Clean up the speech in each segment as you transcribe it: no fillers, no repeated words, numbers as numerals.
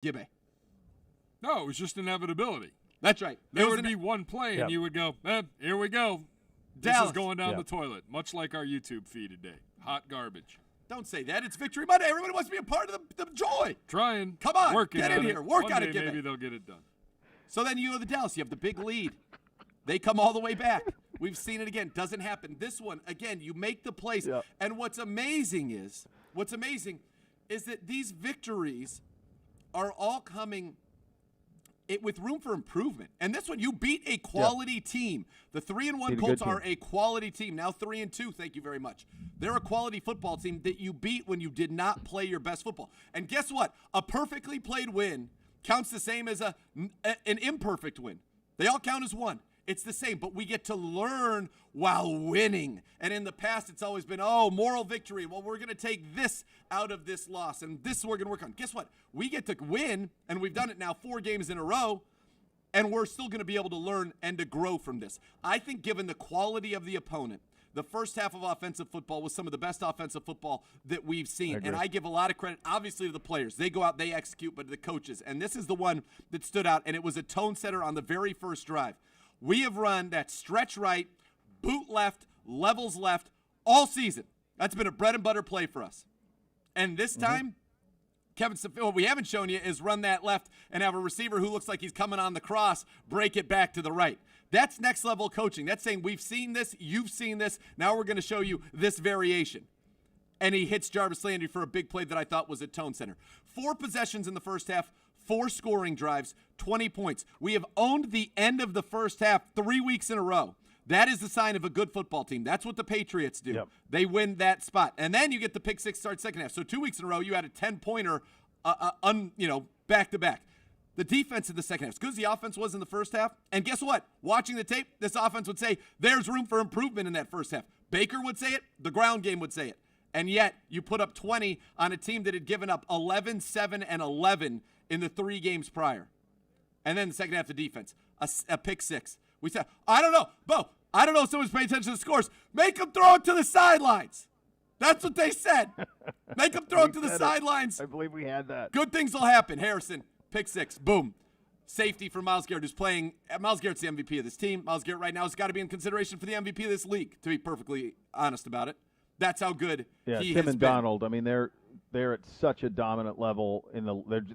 Gibbe. No, it was just inevitability. That's right. There would be one play, and you would go, here we go. This is going down the toilet, much like our YouTube feed today. Hot garbage. Don't say that. It's Victory Monday. Everybody wants to be a part of the joy. Trying. Come on. Working get in here. Work on it, Gibbe. Maybe they'll get it done. So then you go to Dallas. You have the big lead. They come all the way back. We've seen it again. Doesn't happen. This one, again, you make the plays. Yep. And what's amazing is that these victories are all coming with room for improvement. And this one, you beat a quality team. The 3-1 Colts are a quality team. Now 3-2, thank you very much. They're a quality football team that you beat when you did not play your best football. And guess what? A perfectly played win counts the same as an imperfect win. They all count as one. It's the same, but we get to learn while winning. And in the past, it's always been, moral victory. Well, we're going to take this out of this loss, and this we're going to work on. Guess what? We get to win, and we've done it now 4 games in a row, and we're still going to be able to learn and to grow from this. I think given the quality of the opponent, the first half of offensive football was some of the best offensive football that we've seen. And I give a lot of credit, obviously, to the players. They go out, they execute, but to the coaches. And this is the one that stood out, and it was a tone setter on the very first drive. We have run that stretch right, boot left, levels left all season. That's been a bread and butter play for us. And this time, Kevin, what we haven't shown you is run that left and have a receiver who looks like he's coming on the cross, break it back to the right. That's next level coaching. That's saying we've seen this, you've seen this, now we're going to show you this variation. And he hits Jarvis Landry for a big play that I thought was a tone center. 4 possessions in the first half, 4 scoring drives, 20 points. We have owned the end of the first half 3 weeks in a row. That is the sign of a good football team. That's what the Patriots do. Yep. They win that spot. And then you get the pick 6 start second half. So 2 weeks in a row, you had a 10-pointer back-to-back. The defense in the second half, as good as the offense was in the first half, and guess what? Watching the tape, this offense would say there's room for improvement in that first half. Baker would say it. The ground game would say it. And yet you put up 20 on a team that had given up 11, 7, and 11 in the 3 games prior. And then the second half, the defense, a pick 6. We said, I don't know, Beau, I don't know if someone's paying attention to the scores. Make them throw it to the sidelines. That's what they said. Make them throw it to the sidelines. I believe we had that. Good things will happen. Harrison, pick 6, boom. Safety for Myles Garrett, who's playing. Myles Garrett's the MVP of this team. Myles Garrett right now has got to be in consideration for the MVP of this league, to be perfectly honest about it. That's how good he has been. Tim and Donald, I mean, they're at such a dominant level.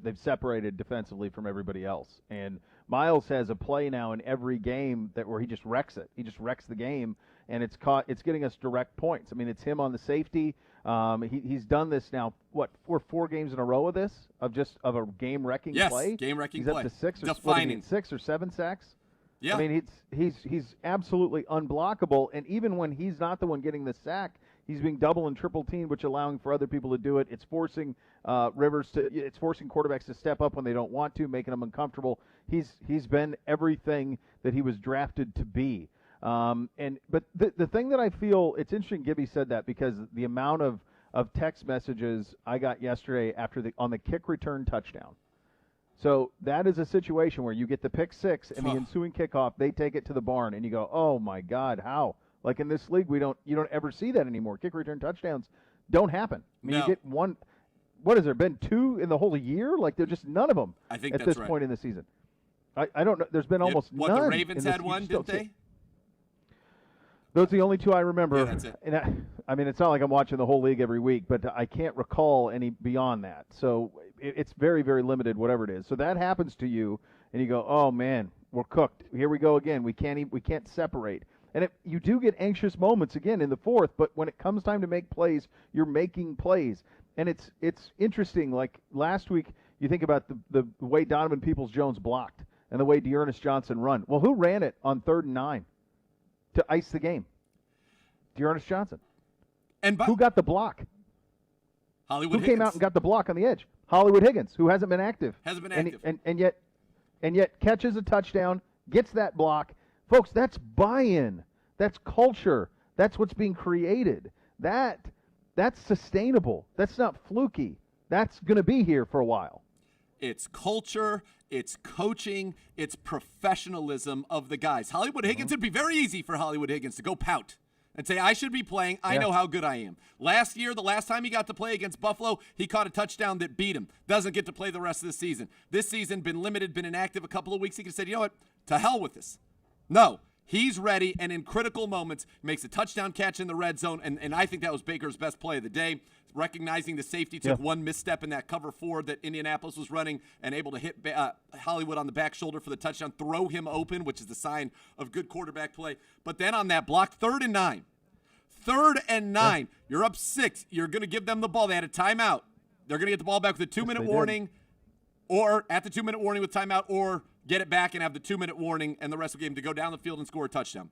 They've separated defensively from everybody else. And Myles has a play now in every game where he just wrecks it. He just wrecks the game, and it's getting us direct points. I mean, it's him on the safety. He's done this now. What, 4 games in a row of this of a game-wrecking play? Yes, game-wrecking play. play. He's up to 6 or defining 6 or 7 sacks. Yeah. I mean, he's absolutely unblockable, and even when he's not the one getting the sack, he's being double and triple teamed, which allowing for other people to do it. It's forcing it's forcing quarterbacks to step up when they don't want to, making them uncomfortable. He's been everything that he was drafted to be. But the thing that I feel, it's interesting Gibby said that, because the amount of text messages I got yesterday on the kick return touchdown. So that is a situation where you get the pick 6 and the ensuing kickoff, they take it to the barn, and you go, oh my God, how? Like in this league, you don't ever see that anymore. Kick return touchdowns don't happen. I mean, You get one. What has there been 2 in the whole year? Like, there's just none of them. I think at that's this point in the season. I don't know. There's been almost none. The Ravens had one, didn't they? Those are the only 2 I remember. Yeah, that's it. And I mean, it's not like I'm watching the whole league every week, but I can't recall any beyond that. So it's very, very limited, whatever it is. So that happens to you, and you go, oh man, we're cooked. Here we go again. We can't separate. And you do get anxious moments again in the fourth, but when it comes time to make plays, you're making plays. And it's interesting. Like last week, you think about the way Donovan Peoples-Jones blocked and the way DeErnest Johnson run. Well, who ran it on 3rd and 9 to ice the game? DeErnest Johnson. And who got the block? Hollywood Higgins. Who came Higgins. out and got the block on the edge? Hollywood Higgins, who hasn't been active. And yet catches a touchdown, gets that block. Folks, that's buy-in. That's culture. That's what's being created. That's sustainable. That's not fluky. That's going to be here for a while. It's culture, it's coaching, it's professionalism of the guys. Hollywood Higgins, it'd be very easy for Hollywood Higgins to go pout. and say, I should be playing. I know how good I am. Last year, the last time he got to play against Buffalo, he caught a touchdown that beat him. Doesn't get to play the rest of the season. This season, been limited, been inactive a couple of weeks. He could have said, you know what, to hell with this. No, he's ready, and in critical moments, makes a touchdown catch in the red zone, and I think that was Baker's best play of the day. Recognizing the safety took one misstep in that cover 4 that Indianapolis was running and able to hit Hollywood on the back shoulder for the touchdown, throw him open, which is the sign of good quarterback play. But then on that block, 3rd and 9. 3rd and 9. You're up 6. You're going to give them the ball. They had a timeout. They're going to get the ball back with a 2-minute warning, or at the 2-minute warning with timeout, or get it back and have the 2-minute warning and the rest of the game to go down the field and score a touchdown.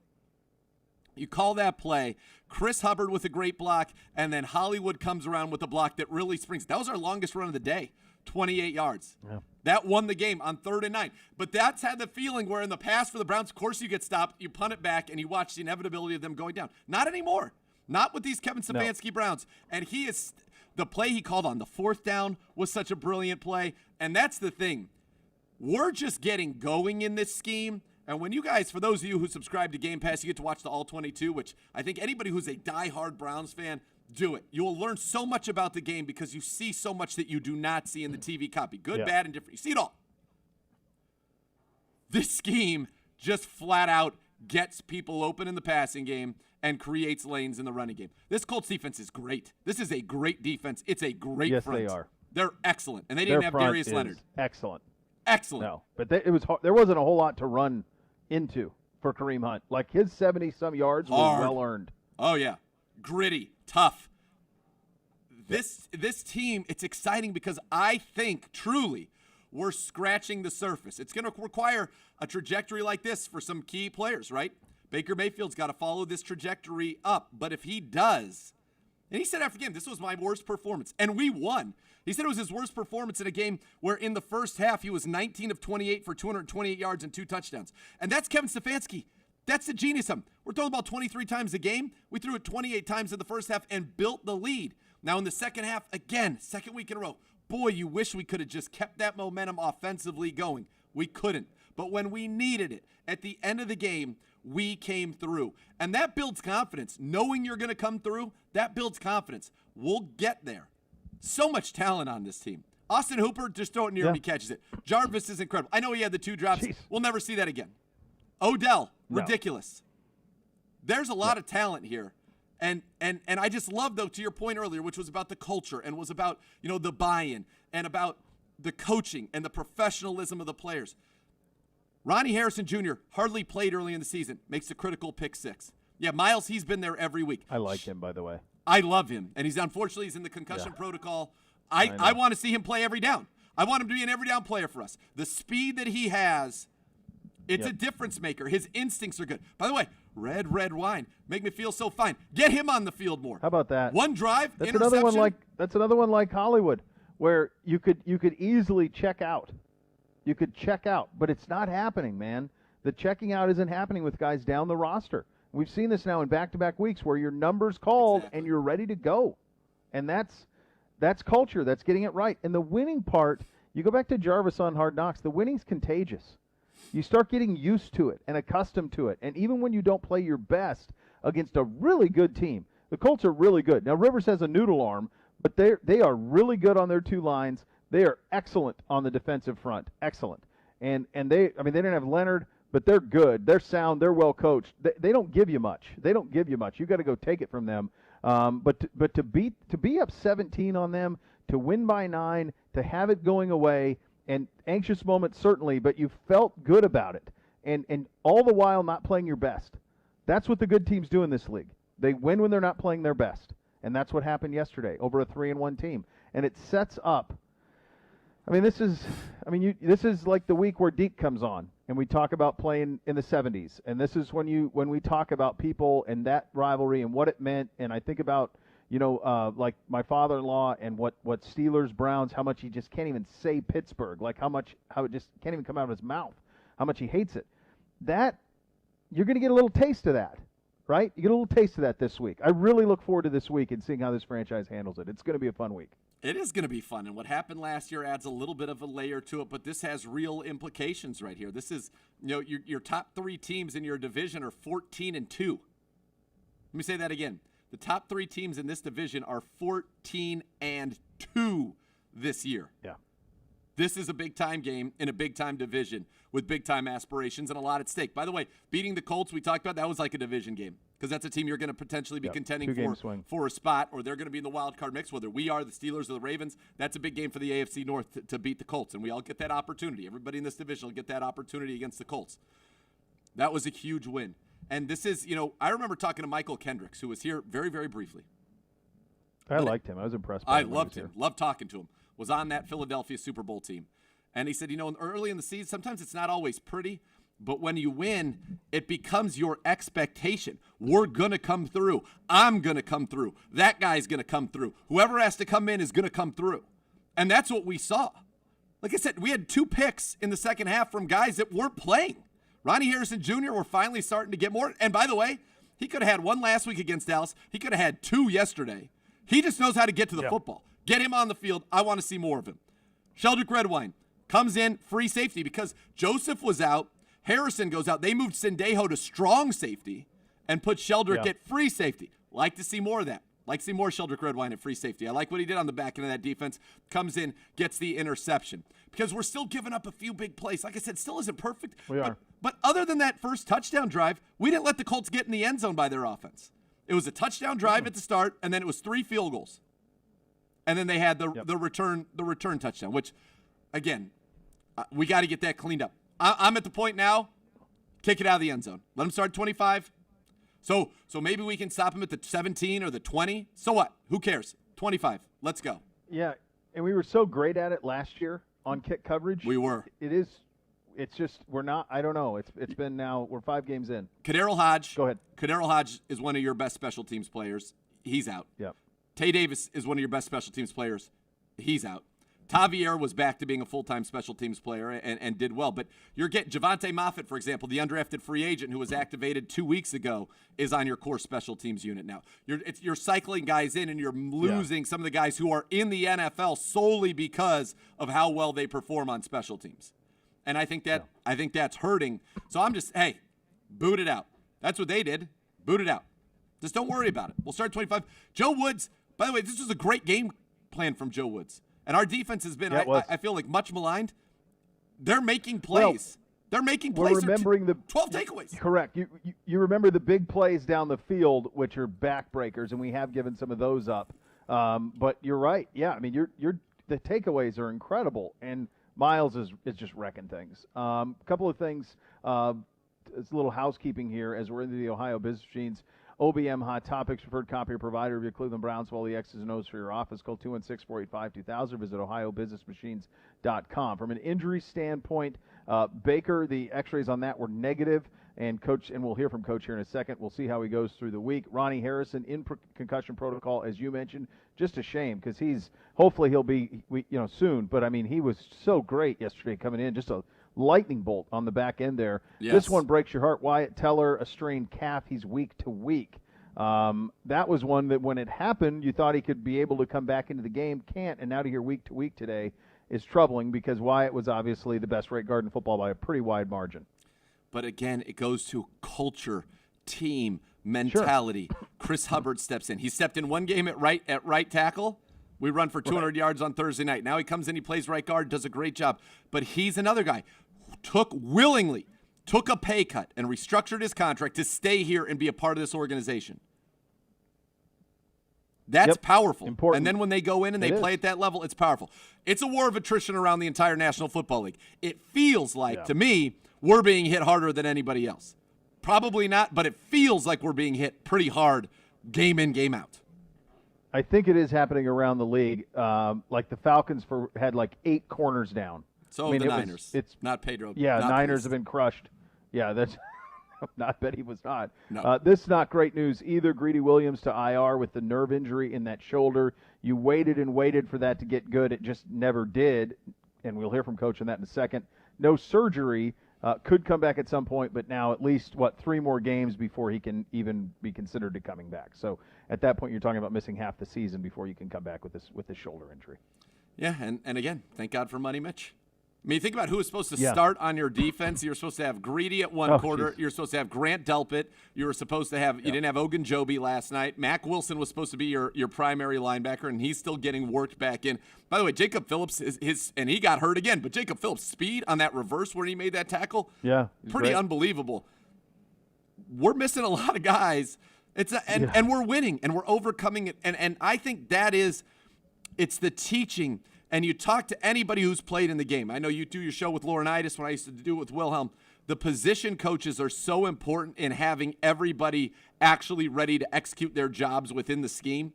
You call that play. Chris Hubbard with a great block, and then Hollywood comes around with a block that really springs. That was our longest run of the day, 28 yards. Yeah. That won the game on 3rd and 9. But that's had the feeling where in the past for the Browns, of course you get stopped, you punt it back, and you watch the inevitability of them going down. Not anymore. Not with these Kevin Stefanski Browns. And the play he called on the 4th down was such a brilliant play. And that's the thing. We're just getting going in this scheme. And when you guys, for those of you who subscribe to Game Pass, you get to watch the All 22, which I think anybody who's a diehard Browns fan, do it. You will learn so much about the game because you see so much that you do not see in the TV copy. Good, bad, and different. You see it all. This scheme just flat out gets people open in the passing game and creates lanes in the running game. This Colts defense is great. This is a great defense. It's a great front. Yes, they are. They're excellent. And they didn't have Darius Leonard. Excellent. Excellent. No, but there wasn't a whole lot to run into for Kareem Hunt. Like his 70-some yards was well earned. Oh yeah, gritty, tough. This team, it's exciting because I think truly we're scratching the surface. It's going to require a trajectory like this for some key players, right? Baker Mayfield's got to follow this trajectory up, but if he does, and he said after the game, this was my worst performance, and we won. He said it was his worst performance in a game where in the first half he was 19 of 28 for 228 yards and 2 touchdowns. And that's Kevin Stefanski. That's the genius of him. We're throwing the ball 23 times a game. We threw it 28 times in the first half and built the lead. Now in the second half, again, second week in a row, boy, you wish we could have just kept that momentum offensively going. We couldn't. But when we needed it, at the end of the game, we came through. And that builds confidence. Knowing you're going to come through, that builds confidence. We'll get there. So much talent on this team. Austin Hooper, just throw it near him, he catches it. Jarvis is incredible. I know he had the 2 drops. Jeez. We'll never see that again. Odell, ridiculous. There's a lot of talent here. And I just love, though, to your point earlier, which was about the culture and was about, the buy-in and about the coaching and the professionalism of the players. Ronnie Harrison Jr. hardly played early in the season, makes a critical pick 6. Yeah, Miles, he's been there every week. I like him, by the way. I love him, and he's in the concussion protocol. I want to see him play every down. I want him to be an every down player for us. The speed that he has, it's a difference maker. His instincts are good. By the way, red wine make me feel so fine. Get him on the field more. How about that? One drive, that's interception. That's another one like Hollywood, where you could easily check out. You could check out, but it's not happening, man. The checking out isn't happening with guys down the roster. We've seen this now in back-to-back weeks where your number's called and you're ready to go. And that's culture. That's getting it right. And the winning part, you go back to Jarvis on Hard Knocks, the winning's contagious. You start getting used to it and accustomed to it. And even when you don't play your best against a really good team, the Colts are really good. Now, Rivers has a noodle arm, but they are really good on their 2 lines. They are excellent on the defensive front. Excellent. And they didn't have Leonard, but they're good. They're sound. They're well coached. They don't give you much. You got to go take it from them. But to be up 17 on them, to win by 9, to have it going away, and anxious moments certainly, but you felt good about it, and all the while not playing your best. That's what the good teams do in this league. They win when they're not playing their best, and that's what happened yesterday over a 3-1 team. And it sets up. This is like the week where Deke comes on, and we talk about playing in the 70s. And this is when we talk about people and that rivalry and what it meant. And I think about, like my father-in-law and what Steelers, Browns, how much he just can't even say Pittsburgh, like how it just can't even come out of his mouth, how much he hates it. That, you're going to get a little taste of that, right? You get a little taste of that this week. I really look forward to this week and seeing how this franchise handles it. It's going to be a fun week. It is going to be fun, and what happened last year adds a little bit of a layer to it, but this has real implications right here. This is, your top 3 teams in your division are 14-2. Let me say that again. The top 3 teams in this division are 14-2 this year. Yeah. This is a big-time game in a big-time division with big-time aspirations and a lot at stake. By the way, beating the Colts, we talked about, that was like a division game because that's a team you're going to potentially be contending for a spot, or they're going to be in the wild card mix, whether we are, the Steelers, or the Ravens. That's a big game for the AFC North to beat the Colts, and we all get that opportunity. Everybody in this division will get that opportunity against the Colts. That was a huge win. And this is, I remember talking to Michael Kendricks, who was here very, very briefly. I liked him. I was impressed by him. I loved him. Loved talking to him. Was on that Philadelphia Super Bowl team. And he said, early in the season, sometimes it's not always pretty, but when you win, it becomes your expectation. We're going to come through. I'm going to come through. That guy's going to come through. Whoever has to come in is going to come through. And that's what we saw. Like I said, we had 2 picks in the second half from guys that weren't playing. Ronnie Harrison Jr., we're finally starting to get more. And by the way, he could have had 1 last week against Dallas. He could have had 2 yesterday. He just knows how to get to the football. Get him on the field. I want to see more of him. Sheldrick Redwine comes in, free safety, because Joseph was out. Harrison goes out. They moved Sendejo to strong safety and put Sheldrick at free safety. Like to see more of that. Like to see more Sheldrick Redwine at free safety. I like what he did on the back end of that defense. Comes in, gets the interception. Because we're still giving up a few big plays. Like I said, still isn't perfect. We are. But other than that first touchdown drive, we didn't let the Colts get in the end zone by their offense. It was a touchdown drive at the start, and then it was 3 field goals. And then they had the return touchdown, which, again, we got to get that cleaned up. I'm at the point now, kick it out of the end zone. Let them start 25. So maybe we can stop them at the 17 or the 20. So what? Who cares? 25. Let's go. Yeah, and we were so great at it last year on kick coverage. We were. It's just we're not. I don't know. It's been now we're 5 games in. Kaderil Hodge. Go ahead. Kaderil Hodge is one of your best special teams players. He's out. Yep. Tay Davis is one of your best special teams players. He's out. Tavier was back to being a full-time special teams player and did well. But you're getting Javante Moffitt, for example, the undrafted free agent who was activated 2 weeks ago, is on your core special teams unit now. You're cycling guys in, and you're losing some of the guys who are in the NFL solely because of how well they perform on special teams. And I think that's hurting. So I'm just, hey, boot it out. That's what they did. Boot it out. Just don't worry about it. We'll start 25. Joe Woods, by the way, this was a great game plan from Joe Woods. And our defense has been, I feel like, much maligned. They're making plays. They're making plays. We're remembering the 12 takeaways. Correct. You remember the big plays down the field, which are backbreakers, and we have given some of those up. But you're right. Yeah, I mean, the takeaways are incredible, and Miles is just wrecking things. A couple of things. It's a little housekeeping here as we're into the Ohio Business Machines. OBM Hot Topics, preferred copier provider of your Cleveland Browns for all the X's and O's for your office. Call 216-485-2000. Visit ohiobusinessmachines.com. From an injury standpoint, Baker, the x-rays on that were negative, and we'll hear from Coach here in a second. We'll see how he goes through the week. Ronnie Harrison in concussion protocol, as you mentioned. Just a shame because hopefully he'll be soon. But, I mean, he was so great yesterday coming in, just a lightning bolt on the back end there. Yes. This one breaks your heart. Wyatt Teller, a strained calf. He's week to week. That was one that when it happened, you thought he could be able to come back into the game. Can't. And now to hear week to week today is troubling because Wyatt was obviously the best right guard in football by a pretty wide margin. But again, it goes to culture, team, mentality. Sure. Chris Hubbard steps in. He stepped in one game at right tackle. We run for 200 yards on Thursday night. Now he comes in, he plays right guard, does a great job. But he's another guy who willingly took a pay cut and restructured his contract to stay here and be a part of this organization. That's powerful. Important. And then when they go in and they play at that level, it's powerful. It's a war of attrition around the entire National Football League. It feels like, to me, we're being hit harder than anybody else. Probably not, but it feels like we're being hit pretty hard game in, game out. I think it is happening around the league. Like the Falcons had like 8 corners down. So the Niners. It's not Pedro. Yeah, not Niners have been crushed. Yeah, that's not bet he was not. No. This is not great news either. Greedy Williams to IR with the nerve injury in that shoulder. You waited and waited for that to get good. It just never did. And we'll hear from Coach on that in a second. No surgery. Could come back at some point, but now at least, 3 more games before he can even be considered to coming back. So at that point, you're talking about missing half the season before you can come back with this shoulder injury. Yeah, and again, thank God for Money Mitch. I mean, think about who was supposed to start on your defense. You were supposed to have Greedy at one quarter. Geez. You were supposed to have Grant Delpit. You were supposed to have. You didn't have Ogunjobi last night. Mac Wilson was supposed to be your primary linebacker, and he's still getting worked back in. By the way, Jacob Phillips and he got hurt again. But Jacob Phillips' speed on that reverse where he made that tackle, pretty unbelievable. We're missing a lot of guys. And we're winning and we're overcoming it. And I think it's the teaching. And you talk to anybody who's played in the game. I know you do your show with Laurinaitis when I used to do it with Wilhelm. The position coaches are so important in having everybody actually ready to execute their jobs within the scheme.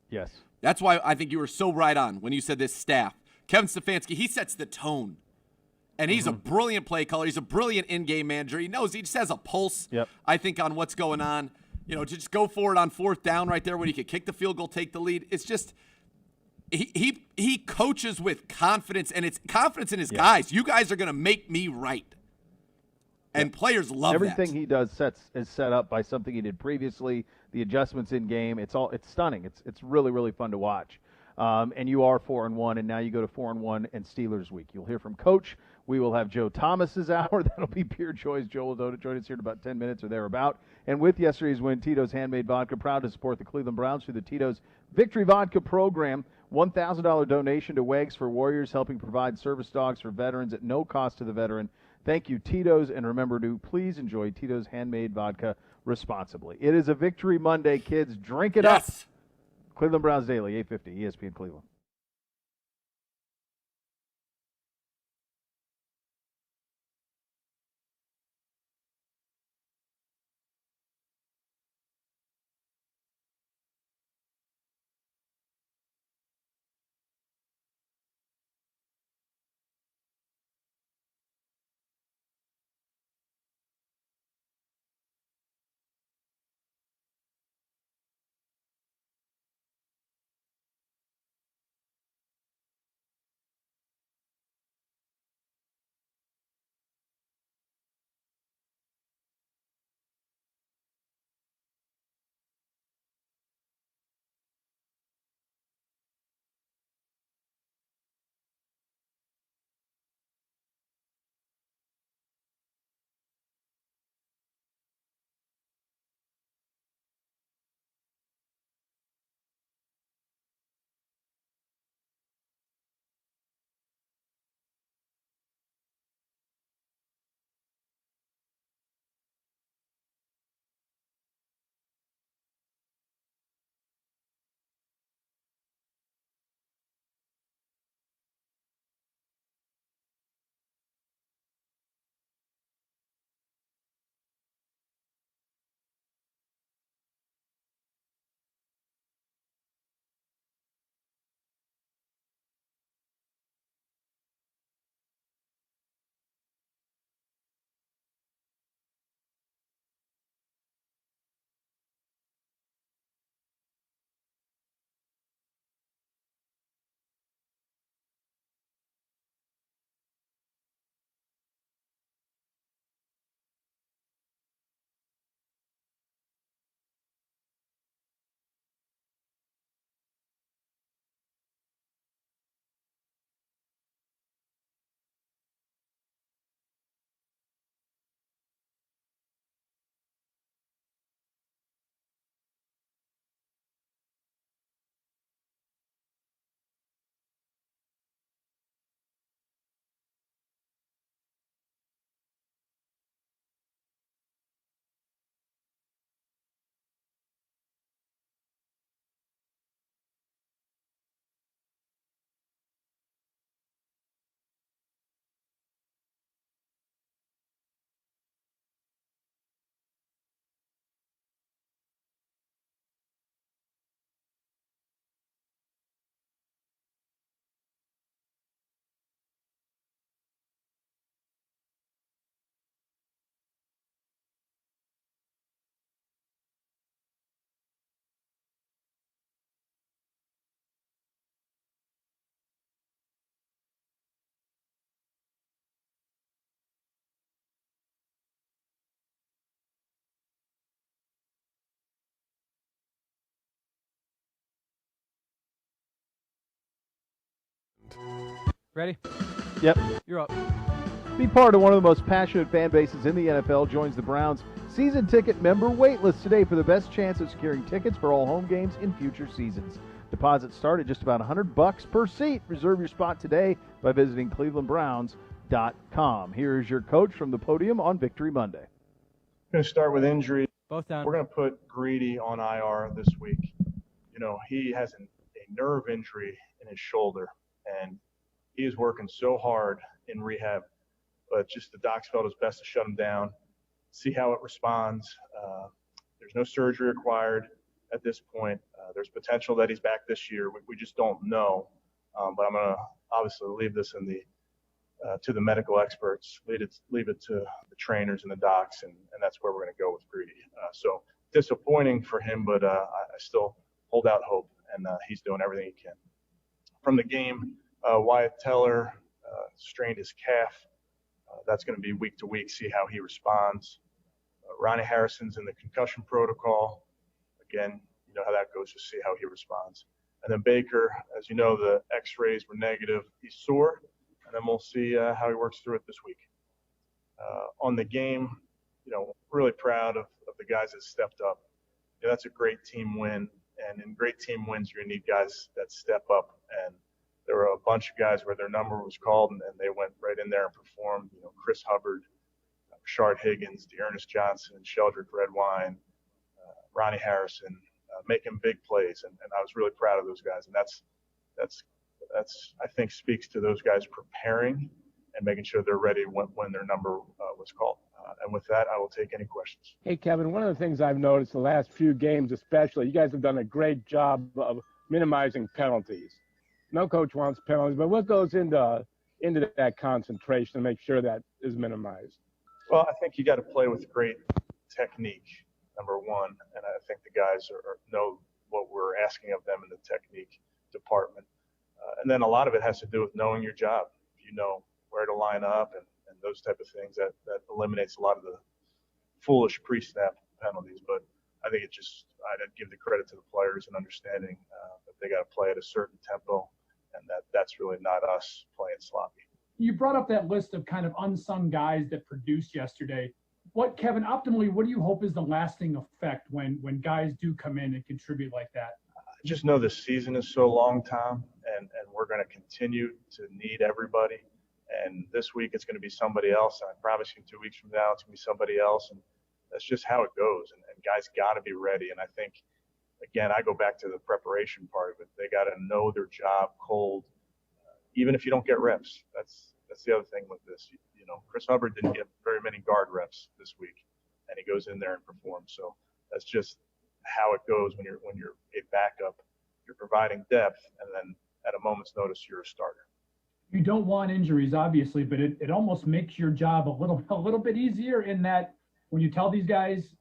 Yes. That's why I think you were so right on when you said this staff. Kevin Stefanski, he sets the tone. And he's a brilliant play caller. He's a brilliant in-game manager. He knows, he just has a pulse, I think, on what's going on. You know, to just go for it on fourth down right there when he could kick the field goal, take the lead. It's just – He coaches with confidence, and it's confidence in his guys. You guys are going to make me right. And players love everything he does is set up by something he did previously. The adjustments in game, it's stunning. It's really, really fun to watch. And you are 4-1, and now you go to 4-1 and Steelers week. You'll hear from Coach. We will have Joe Thomas's hour. That'll be Pure Choice. Joe will join us here in about 10 minutes or thereabout. And with yesterday's win, Tito's Handmade Vodka, proud to support the Cleveland Browns through the Tito's Victory Vodka program. $1,000 donation to WAGs for Warriors, helping provide service dogs for veterans at no cost to the veteran. Thank you, Tito's, and remember to please enjoy Tito's Handmade Vodka responsibly. It is a Victory Monday, kids. Drink it up. Cleveland Browns Daily, 850, ESPN Cleveland. Ready? Yep. You're up. Be part of one of the most passionate fan bases in the NFL. Joins the Browns season ticket member waitlist today for the best chance of securing tickets for all home games in future seasons. Deposits start at just about $100 per seat. Reserve your spot today by visiting clevelandbrowns.com. Here is your coach from the podium on Victory Monday. I'm going to start with injury. Both down. We're going to put Greedy on IR this week. He has a nerve injury in his shoulder, and he is working so hard in rehab, but just the docs felt it was best to shut him down, see how it responds. There's no surgery required at this point. There's potential that he's back this year. We just don't know, but I'm going to obviously leave this to the medical experts, leave it to the trainers and the docs, and that's where we're going to go with Greedy. So disappointing for him, but I still hold out hope, and he's doing everything he can. From the game, Wyatt Teller strained his calf. That's going to be week to week, see how he responds. Ronnie Harrison's in the concussion protocol. Again, you know how that goes, just see how he responds. And then Baker, as you know, the x-rays were negative. He's sore, and then we'll see how he works through it this week. On the game, really proud of the guys that stepped up. That's a great team win, and in great team wins, you're going to need guys that step up. And there were a bunch of guys where their number was called, and they went right in there and performed. Chris Hubbard, Rashard Higgins, DeErnest Johnson, Sheldrick Redwine, Ronnie Harrison, making big plays, and I was really proud of those guys. And that's I think speaks to those guys preparing and making sure they're ready when their number was called. And with that, I will take any questions. Hey, Kevin, one of the things I've noticed the last few games especially, you guys have done a great job of minimizing penalties. No coach wants penalties, but what goes into that concentration to make sure that is minimized? Well, I think you got to play with great technique, number one, and I think the guys know what we're asking of them in the technique department. And then a lot of it has to do with knowing your job. You know where to line up and those type of things. That eliminates a lot of the foolish pre-snap penalties. But I think I'd give the credit to the players and understanding that they got to play at a certain tempo, and that's really not us playing sloppy. You brought up that list of kind of unsung guys that produced yesterday. Kevin, optimally, what do you hope is the lasting effect when guys do come in and contribute like that? I just know this season is so long, Tom, and we're going to continue to need everybody. And this week it's going to be somebody else. And I promise you 2 weeks from now it's going to be somebody else. And that's just how it goes. And guys got to be ready. And I think, again, I go back to the preparation part of it. They got to know their job cold, even if you don't get reps. That's the other thing with this. Chris Hubbard didn't get very many guard reps this week, and he goes in there and performs. So that's just how it goes when you're a backup. You're providing depth, and then at a moment's notice, you're a starter. You don't want injuries, obviously, but it almost makes your job a little bit easier in that when you tell these guys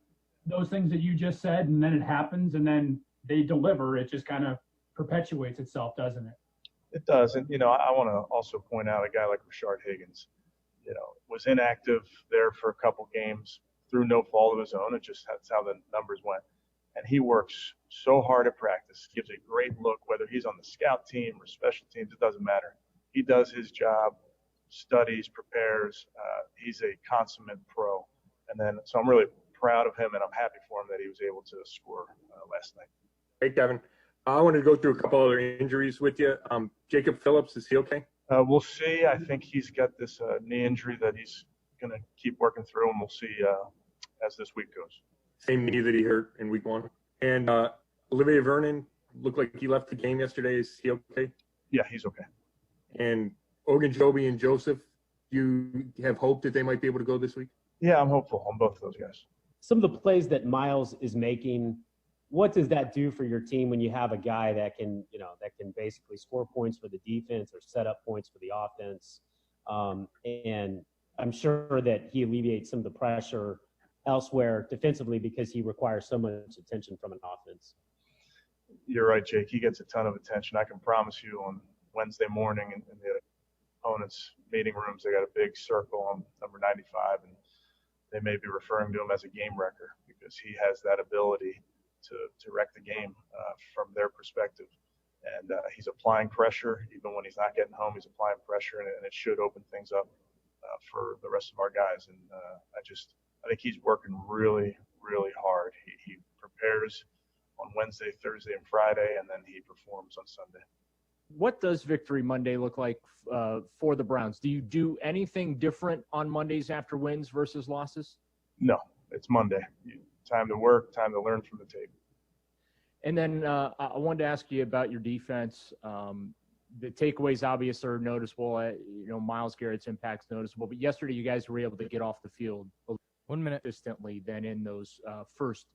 those things that you just said, and then it happens, and then they deliver, it just kind of perpetuates itself, doesn't it? It does. And, I want to also point out a guy like Rashard Higgins, was inactive there for a couple games through no fault of his own. That's how the numbers went. And he works so hard at practice, gives a great look, whether he's on the scout team or special teams, it doesn't matter. He does his job, studies, prepares. He's a consummate pro. So I'm really proud of him, and I'm happy for him that he was able to score last night. Hey, Kevin. I wanted to go through a couple other injuries with you. Jacob Phillips, is he okay? We'll see. I think he's got this knee injury that he's going to keep working through, and we'll see as this week goes. Same knee that he hurt in week 1. And Olivier Vernon looked like he left the game yesterday. Is he okay? Yeah, he's okay. And Ogunjobi and Joseph, you have hope that they might be able to go this week? Yeah, I'm hopeful on both of those guys. Some of the plays that Miles is making, what does that do for your team when you have a guy that can basically score points for the defense or set up points for the offense? And I'm sure that he alleviates some of the pressure elsewhere defensively because he requires so much attention from an offense. You're right, Jake. He gets a ton of attention. I can promise you on Wednesday morning in the opponents' meeting rooms, they got a big circle on number 95, and they may be referring to him as a game wrecker because he has that ability to wreck the game from their perspective. And he's applying pressure. Even when he's not getting home, he's applying pressure, and it should open things up for the rest of our guys. And I think he's working really, really hard. He prepares on Wednesday, Thursday, and Friday, and then he performs on Sunday. What does Victory Monday look like for the Browns? Do you do anything different on Mondays after wins versus losses? No, it's Monday. Time to work, time to learn from the tape. And then I wanted to ask you about your defense. The takeaways obviously are noticeable. Myles Garrett's impact's noticeable. But yesterday, you guys were able to get off the field 1 minute consistently than in those first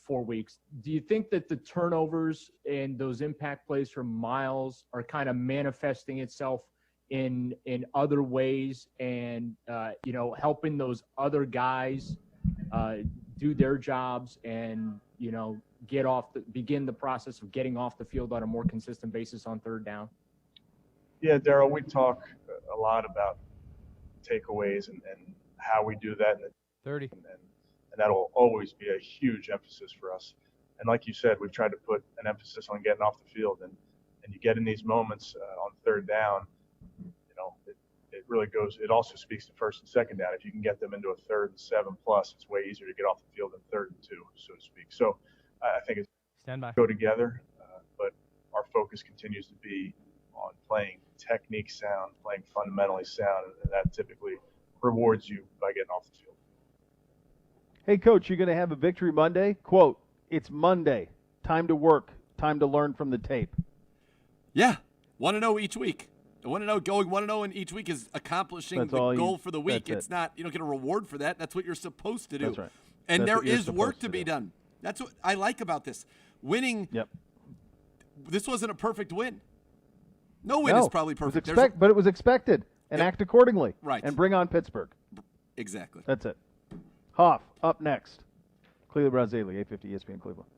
4 weeks. Do you think that the turnovers and those impact plays from Myles are kind of manifesting itself in other ways and helping those other guys do their jobs and begin the process of getting off the field on a more consistent basis on third down? Yeah, Daryl, we talk a lot about takeaways and how we do that. 30. And that'll always be a huge emphasis for us. And like you said, we've tried to put an emphasis on getting off the field. And you get in these moments on third down, it really goes. It also speaks to first and second down. If you can get them into a 3rd and 7+, it's way easier to get off the field than 3rd and 2, so to speak. So I think it's Stand by. go together, but our focus continues to be on playing technique sound, playing fundamentally sound, and that typically rewards you by getting off the field. Hey, Coach, you're going to have a Victory Monday? Quote, it's Monday. Time to work. Time to learn from the tape. Yeah. 1-0 each week. 1-0, going 1-0 in each week is accomplishing the goal for the week. It's not, you don't get a reward for that. That's what you're supposed to do. That's right. And there is work to be done. That's what I like about this. Winning, this wasn't a perfect win. No win is probably perfect. But it was expected, and act accordingly. Right. And bring on Pittsburgh. Exactly. That's it. Hoff, up next. Cleveland Browns Daily, 850 ESPN Cleveland.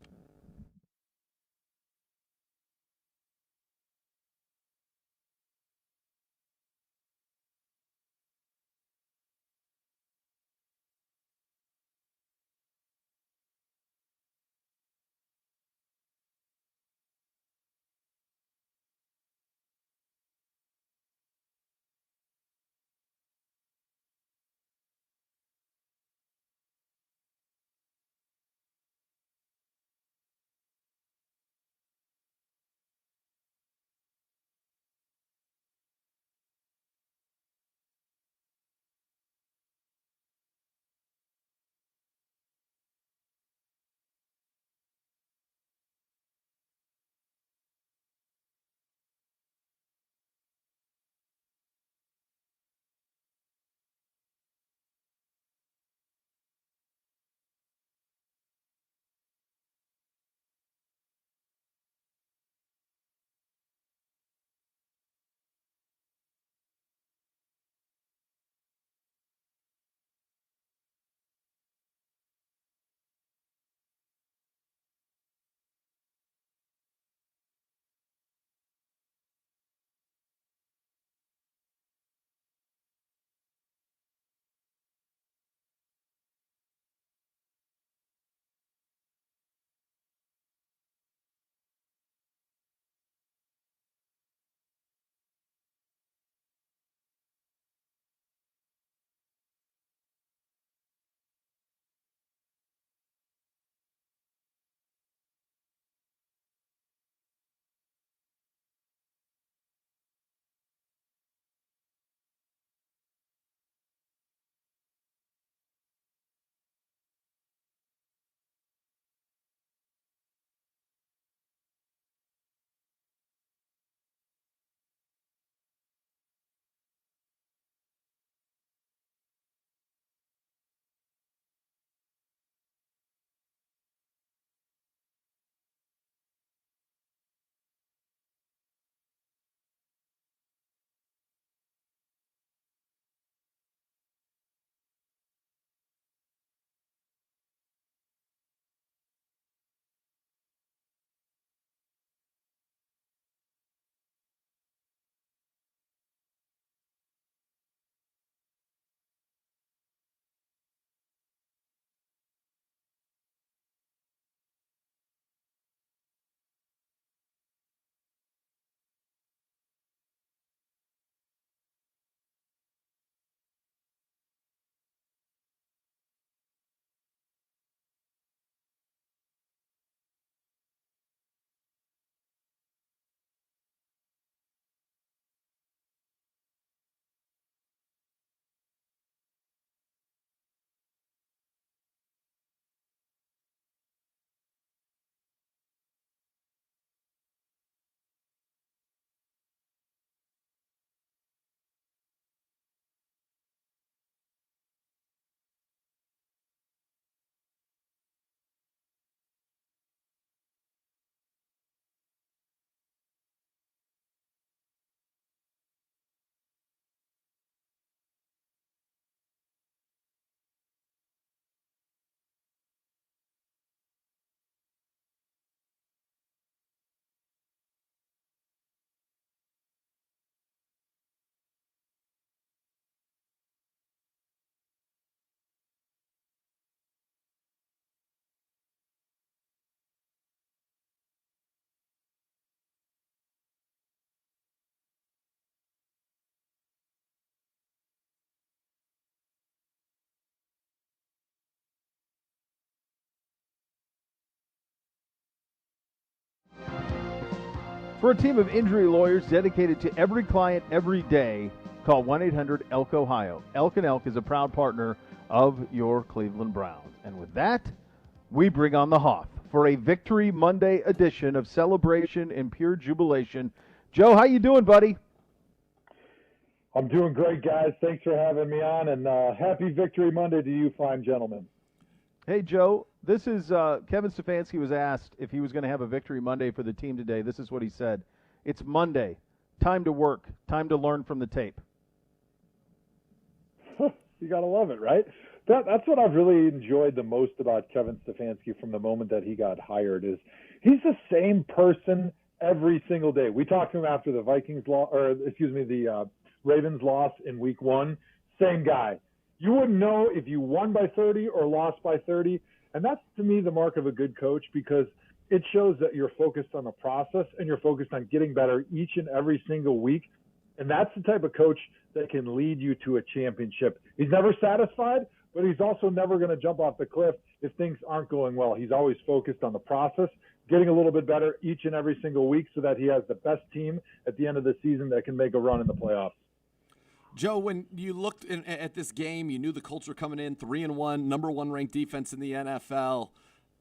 For a team of injury lawyers dedicated to every client every day, call 1-800-ELK-OHIO. Elk & Elk is a proud partner of your Cleveland Browns. And with that, we bring on the Hoff for a Victory Monday edition of celebration and pure jubilation. Joe, how you doing, buddy? I'm doing great, guys. Thanks for having me on, and happy Victory Monday to you fine gentlemen. Hey, Joe, this is Kevin Stefanski was asked if he was going to have a Victory Monday for the team today. This is what he said. It's Monday. Time to work. Time to learn from the tape. You got to love it, right? That's what I've really enjoyed the most about Kevin Stefanski from the moment that he got hired is he's the same person every single day. We talked to him after the the Ravens loss in week 1. Same guy. You wouldn't know if you won by 30 or lost by 30. And that's, to me, the mark of a good coach because it shows that you're focused on the process and you're focused on getting better each and every single week. And that's the type of coach that can lead you to a championship. He's never satisfied, but he's also never going to jump off the cliff if things aren't going well. He's always focused on the process, getting a little bit better each and every single week so that he has the best team at the end of the season that can make a run in the playoffs. Joe, when you looked at this game, you knew the Colts were coming in 3-1, number 1 ranked defense in the NFL,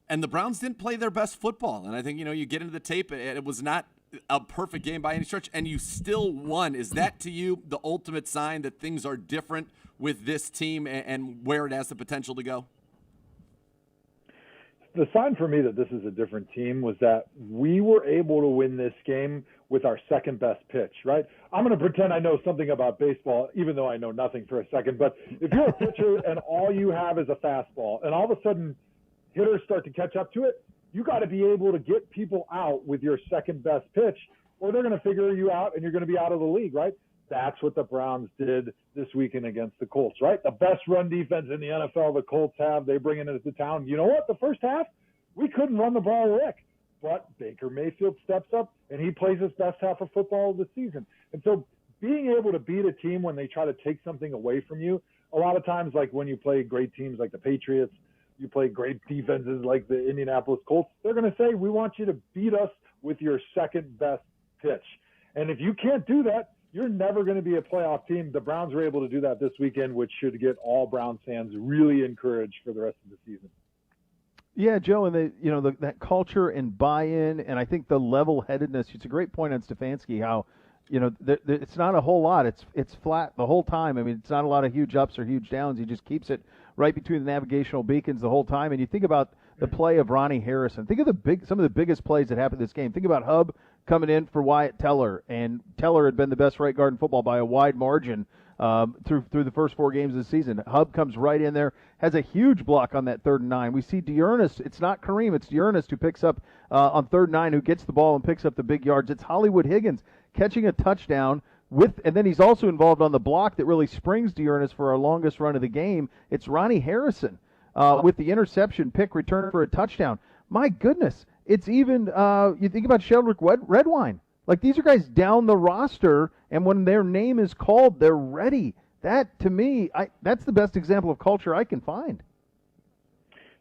and the Browns didn't play their best football. And I think, you get into the tape, it was not a perfect game by any stretch, and you still won. Is that to you the ultimate sign that things are different with this team and where it has the potential to go? The sign for me that this is a different team was that we were able to win this game with our second best pitch, right? I'm going to pretend I know something about baseball, even though I know nothing for a second. But if you're a pitcher and all you have is a fastball and all of a sudden hitters start to catch up to it, you got to be able to get people out with your second best pitch or they're going to figure you out and you're going to be out of the league, right? That's what the Browns did this weekend against the Colts, right? The best run defense in the NFL the Colts have. They bring it into town. You know what? The first half, we couldn't run the ball a lick. But Baker Mayfield steps up, and he plays his best half of football of the season. And so being able to beat a team when they try to take something away from you, a lot of times, like when you play great teams like the Patriots, you play great defenses like the Indianapolis Colts, they're going to say, we want you to beat us with your second best pitch. And if you can't do that, you're never going to be a playoff team. The Browns were able to do that this weekend, which should get all Browns fans really encouraged for the rest of the season. Yeah, Joe, and that culture and buy-in, and I think the level-headedness. It's a great point on Stefanski. How, it's not a whole lot. It's flat the whole time. I mean, it's not a lot of huge ups or huge downs. He just keeps it right between the navigational beacons the whole time. And you think about the play of Ronnie Harrison. Think of some of the biggest plays that happened this game. Think about Hub coming in for Wyatt Teller, and Teller had been the best right guard in football by a wide margin through the first 4 games of the season. Hub comes right in there, has a huge block on that 3rd and 9. We see DeErnest. It's not Kareem, it's DeErnest who picks up on 3rd and 9, who gets the ball and picks up the big yards. It's Hollywood Higgins catching a touchdown and then he's also involved on the block that really springs DeErnest for our longest run of the game. It's Ronnie Harrison with the interception pick return for a touchdown. My goodness, it's even you think about Sheldrick Redwine. Like, these are guys down the roster, and when their name is called, they're ready. That, to me, that's the best example of culture I can find.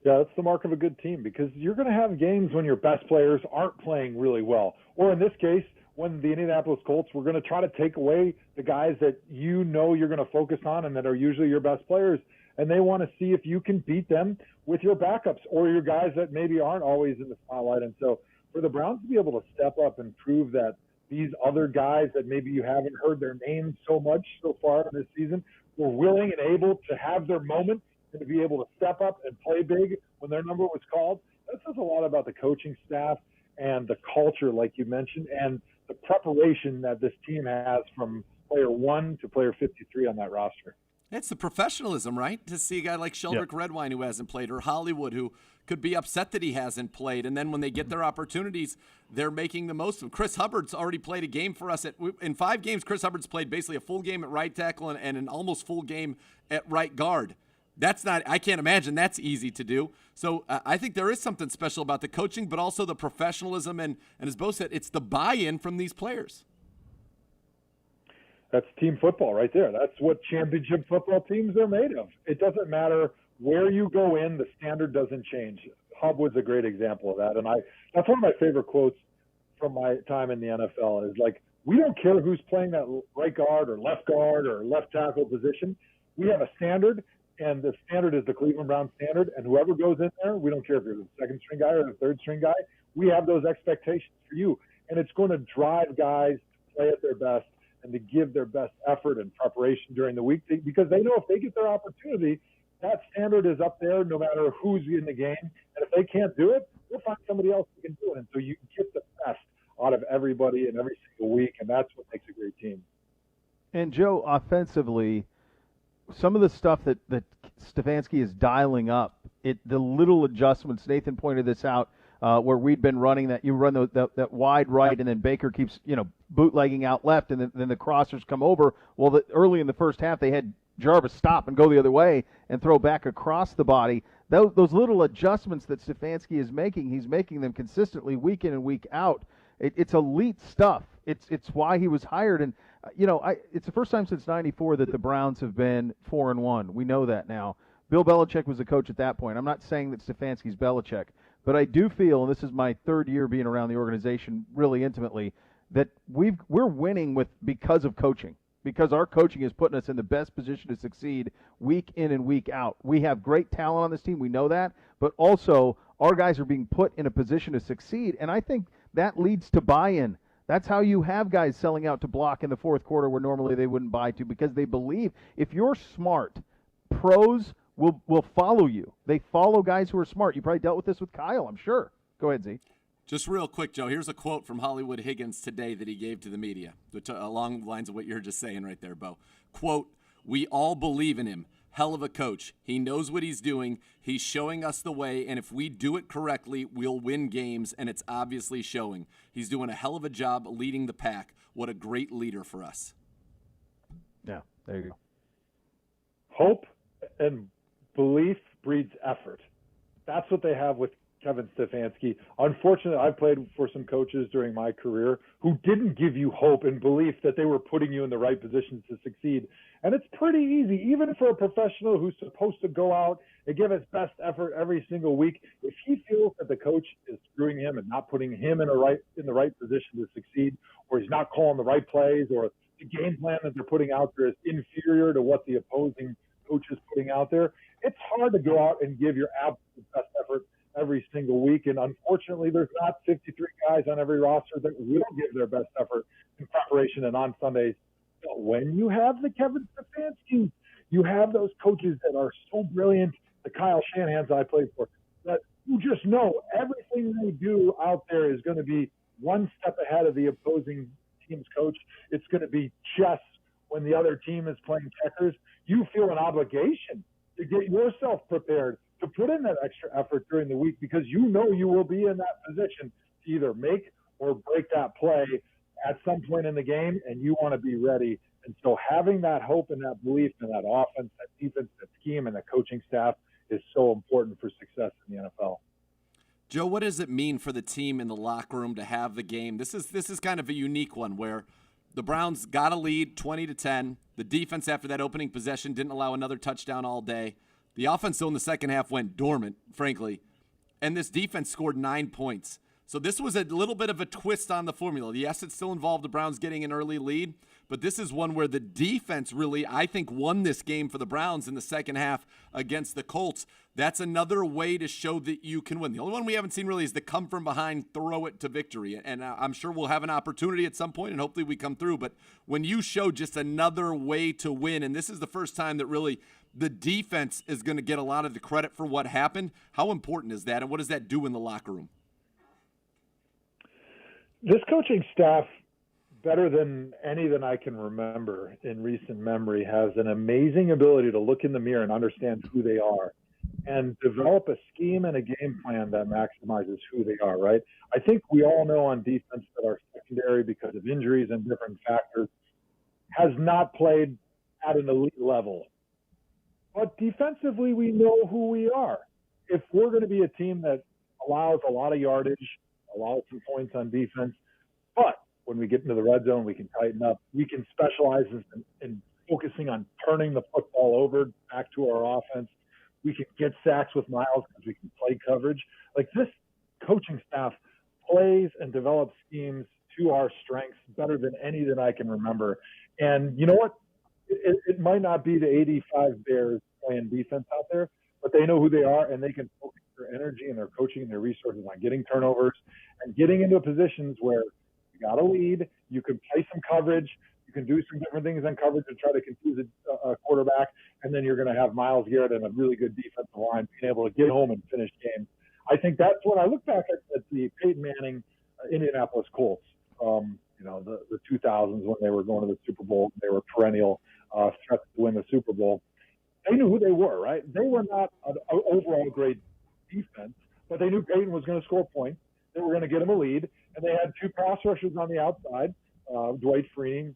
Yeah, that's the mark of a good team because you're going to have games when your best players aren't playing really well. Or in this case, when the Indianapolis Colts were going to try to take away the guys that you're going to focus on and that are usually your best players, and they want to see if you can beat them with your backups or your guys that maybe aren't always in the spotlight. And so for the Browns to be able to step up and prove that these other guys that maybe you haven't heard their names so much so far this season were willing and able to have their moment and to be able to step up and play big when their number was called, that says a lot about the coaching staff and the culture, like you mentioned, and the preparation that this team has from player 1 to player 53 on that roster. It's the professionalism, right? To see a guy like Sheldrick Redwine who hasn't played, or Hollywood who could be upset that he hasn't played, and then when they get their opportunities, they're making the most of them. Chris Hubbard's already played a game for us. In 5 games, Chris Hubbard's played basically a full game at right tackle and an almost full game at right guard. I can't imagine that's easy to do. So I think there is something special about the coaching, but also the professionalism, and as Beau said, it's the buy-in from these players. That's team football right there. That's what championship football teams are made of. It doesn't matter where you go in, the standard doesn't change. Hub was a great example of that. And that's one of my favorite quotes from my time in the NFL is like, we don't care who's playing that right guard or left tackle position. We have a standard, and the standard is the Cleveland Browns standard, and whoever goes in there, we don't care if you're the second string guy or the third string guy, we have those expectations for you. And it's going to drive guys to play at their best and to give their best effort and preparation during the week, because they know if they get their opportunity, that standard is up there no matter who's in the game. And if they can't do it, we'll find somebody else who can do it. And so you get the best out of everybody and every single week, and that's what makes a great team. And, Joe, offensively, some of the stuff that Stefanski is dialing up, the little adjustments, Nathan pointed this out, where we'd been running that, you run that wide right, and then Baker keeps, bootlegging out left, and then the crossers come over. Well, early in the first half, they had Jarvis stop and go the other way and throw back across the body. Those little adjustments that Stefanski is making, he's making them consistently week in and week out. It's elite stuff. It's why he was hired. And, it's the first time since '94 that the Browns have been 4-1. We know that now. Bill Belichick was the coach at that point. I'm not saying that Stefanski's Belichick, but I do feel, and this is my third year being around the organization really intimately, that we're winning because of coaching. Because our coaching is putting us in the best position to succeed week in and week out. We have great talent on this team, we know that, but also our guys are being put in a position to succeed, and I think that leads to buy-in. That's how you have guys selling out to block in the fourth quarter where normally they wouldn't buy to, because they believe if you're smart, pros will follow you. They follow guys who are smart. You probably dealt with this with Kyle, I'm sure. Go ahead, Z. Just real quick, Joe, here's a quote from Hollywood Higgins today that he gave to the media, along the lines of what you're just saying right there, Beau. Quote, "We all believe in him. Hell of a coach. He knows what he's doing. He's showing us the way, and if we do it correctly, we'll win games, and it's obviously showing. He's doing a hell of a job leading the pack. What a great leader for us." Yeah, there you go. Hope and belief breeds effort. That's what they have with Kevin Stefanski. Unfortunately, I've played for some coaches during my career who didn't give you hope and belief that they were putting you in the right positions to succeed. And it's pretty easy, even for a professional who's supposed to go out and give his best effort every single week. If he feels that the coach is screwing him and not putting him in the right position to succeed, or he's not calling the right plays, or the game plan that they're putting out there is inferior to what the opposing coach is putting out there, it's hard to go out and give your absolute best effort every single week. And unfortunately, there's not 53 guys on every roster that will give their best effort in preparation and on Sundays. But when you have the Kevin Stefanski, you have those coaches that are so brilliant, the Kyle Shanahan's I played for, that you just know everything they do out there is going to be one step ahead of the opposing team's coach. It's going to be chess when the other team is playing checkers. You feel an obligation to get yourself prepared, to put in that extra effort during the week, because you know you will be in that position to either make or break that play at some point in the game, and you want to be ready. And so having that hope and that belief in that offense, that defense, that scheme, and the coaching staff is so important for success in the NFL. Joe, what does it mean for the team in the locker room to have the game? This is kind of a unique one where the Browns got a lead 20-10. The defense after that opening possession didn't allow another touchdown all day. The offense, though, in the second half went dormant, frankly, and this defense scored 9 points. So this was a little bit of a twist on the formula. Yes, it still involved the Browns getting an early lead, but this is one where the defense really, I think, won this game for the Browns in the second half against the Colts. That's another way to show that you can win. The only one we haven't seen really is the come from behind, throw it to victory. And I'm sure we'll have an opportunity at some point, and hopefully we come through. But when you show just another way to win, and this is the first time that really the defense is going to get a lot of the credit for what happened, how important is that, and what does that do in the locker room? This coaching staff, better than any that I can remember in recent memory, has an amazing ability to look in the mirror and understand who they are and develop a scheme and a game plan that maximizes who they are, right? I think we all know on defense that our secondary, because of injuries and different factors, has not played at an elite level. But defensively, we know who we are. If we're going to be a team that allows a lot of yardage, allows some points on defense, but when we get into the red zone, we can tighten up. We can specialize in focusing on turning the football over back to our offense. We can get sacks with Miles because we can play coverage. Like, this coaching staff plays and developed schemes to our strengths better than any that I can remember. And you know what? It might not be the 85 Bears playing defense out there, but they know who they are, and they can focus their energy and their coaching and their resources on getting turnovers and getting into positions where you got a lead, you can play some coverage, you can do some different things on coverage to try to confuse a quarterback, and then you're going to have Myles Garrett and a really good defensive line being able to get home and finish games. I think that's when I look back at the Peyton Manning Indianapolis Colts, the 2000s when they were going to the Super Bowl. They were perennial threats to win the Super Bowl. They knew who they were, right? They were not an overall great defense, but they knew Peyton was going to score points. They were going to get him a lead, and they had two pass rushers on the outside, Dwight Freeney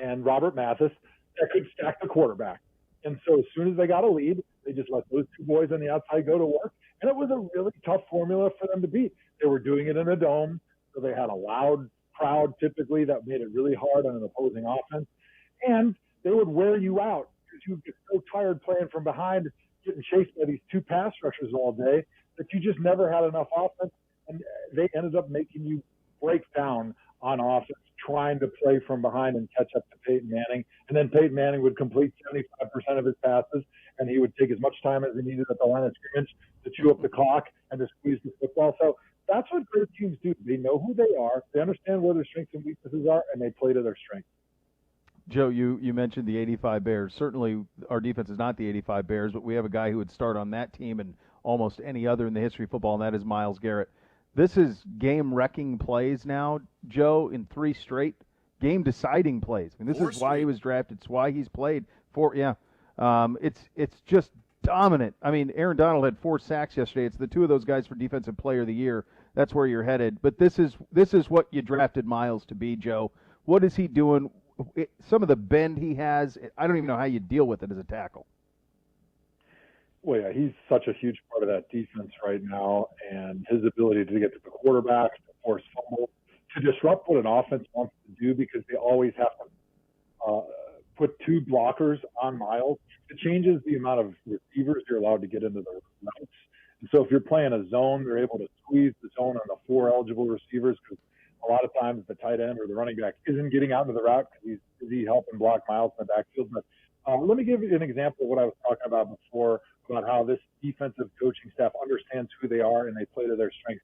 and Robert Mathis, that could stack the quarterback. And so as soon as they got a lead, they just let those two boys on the outside go to work, and it was a really tough formula for them to beat. They were doing it in a dome, so they had a loud crowd typically that made it really hard on an opposing offense, and they would wear you out because you get so tired playing from behind, getting chased by these two pass rushers all day that you just never had enough offense, and they ended up making you break down on offense trying to play from behind and catch up to Peyton Manning. And then Peyton Manning would complete 75% of his passes, and he would take as much time as he needed at the line of scrimmage to chew up the clock and to squeeze the football. So that's what great teams do. They know who they are, they understand where their strengths and weaknesses are, and they play to their strengths. Joe, you mentioned the 85 Bears. Certainly our defense is not the 85 Bears, but we have a guy who would start on that team and almost any other in the history of football, and that is Myles Garrett. This is game-wrecking plays now, Joe, in 3 straight game-deciding plays. I mean, this is why he was drafted. It's why he's played for. It's just dominant. I mean, Aaron Donald had 4 sacks yesterday. It's the 2 of those guys for Defensive Player of the Year. That's where you're headed. But this is what you drafted Myles to be, Joe. What is he doing? Some of the bend he has, I don't even know how you deal with it as a tackle. Well, yeah, he's such a huge part of that defense right now, and his ability to get to the quarterback, to force fumbles, to disrupt what an offense wants to do because they always have to put 2 blockers on Myles. It changes the amount of receivers you're allowed to get into the routes. And so if you're playing a zone, they're able to squeeze the zone on the 4 eligible receivers because a lot of times the tight end or the running back isn't getting out of the route because he's busy helping block Myles in the backfield. But let me give you an example of what I was talking about before, about how this defensive coaching staff understands who they are and they play to their strengths.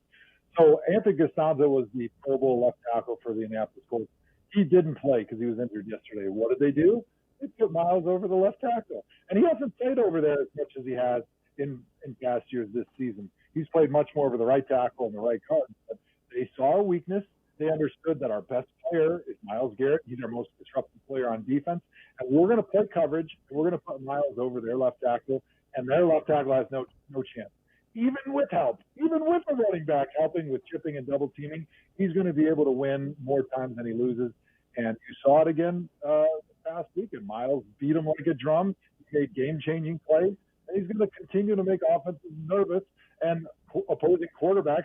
So Anthony Costanza was the Pro Bowl left tackle for the Indianapolis Colts. He didn't play because he was injured yesterday. What did they do? They put Myles over the left tackle. And he hasn't played over there as much as he has in past years this season. He's played much more over the right tackle and the right guard. But they saw a weakness. They understood that our best player is Myles Garrett. He's our most disruptive player on defense. And we're going to play coverage, and we're going to put Myles over their left tackle, and their left tackle has no chance. Even with help, even with a running back helping with chipping and double teaming, he's going to be able to win more times than he loses. And you saw it again this past week, and Myles beat him like a drum. He made game-changing plays, and he's going to continue to make offenses nervous and opposing quarterbacks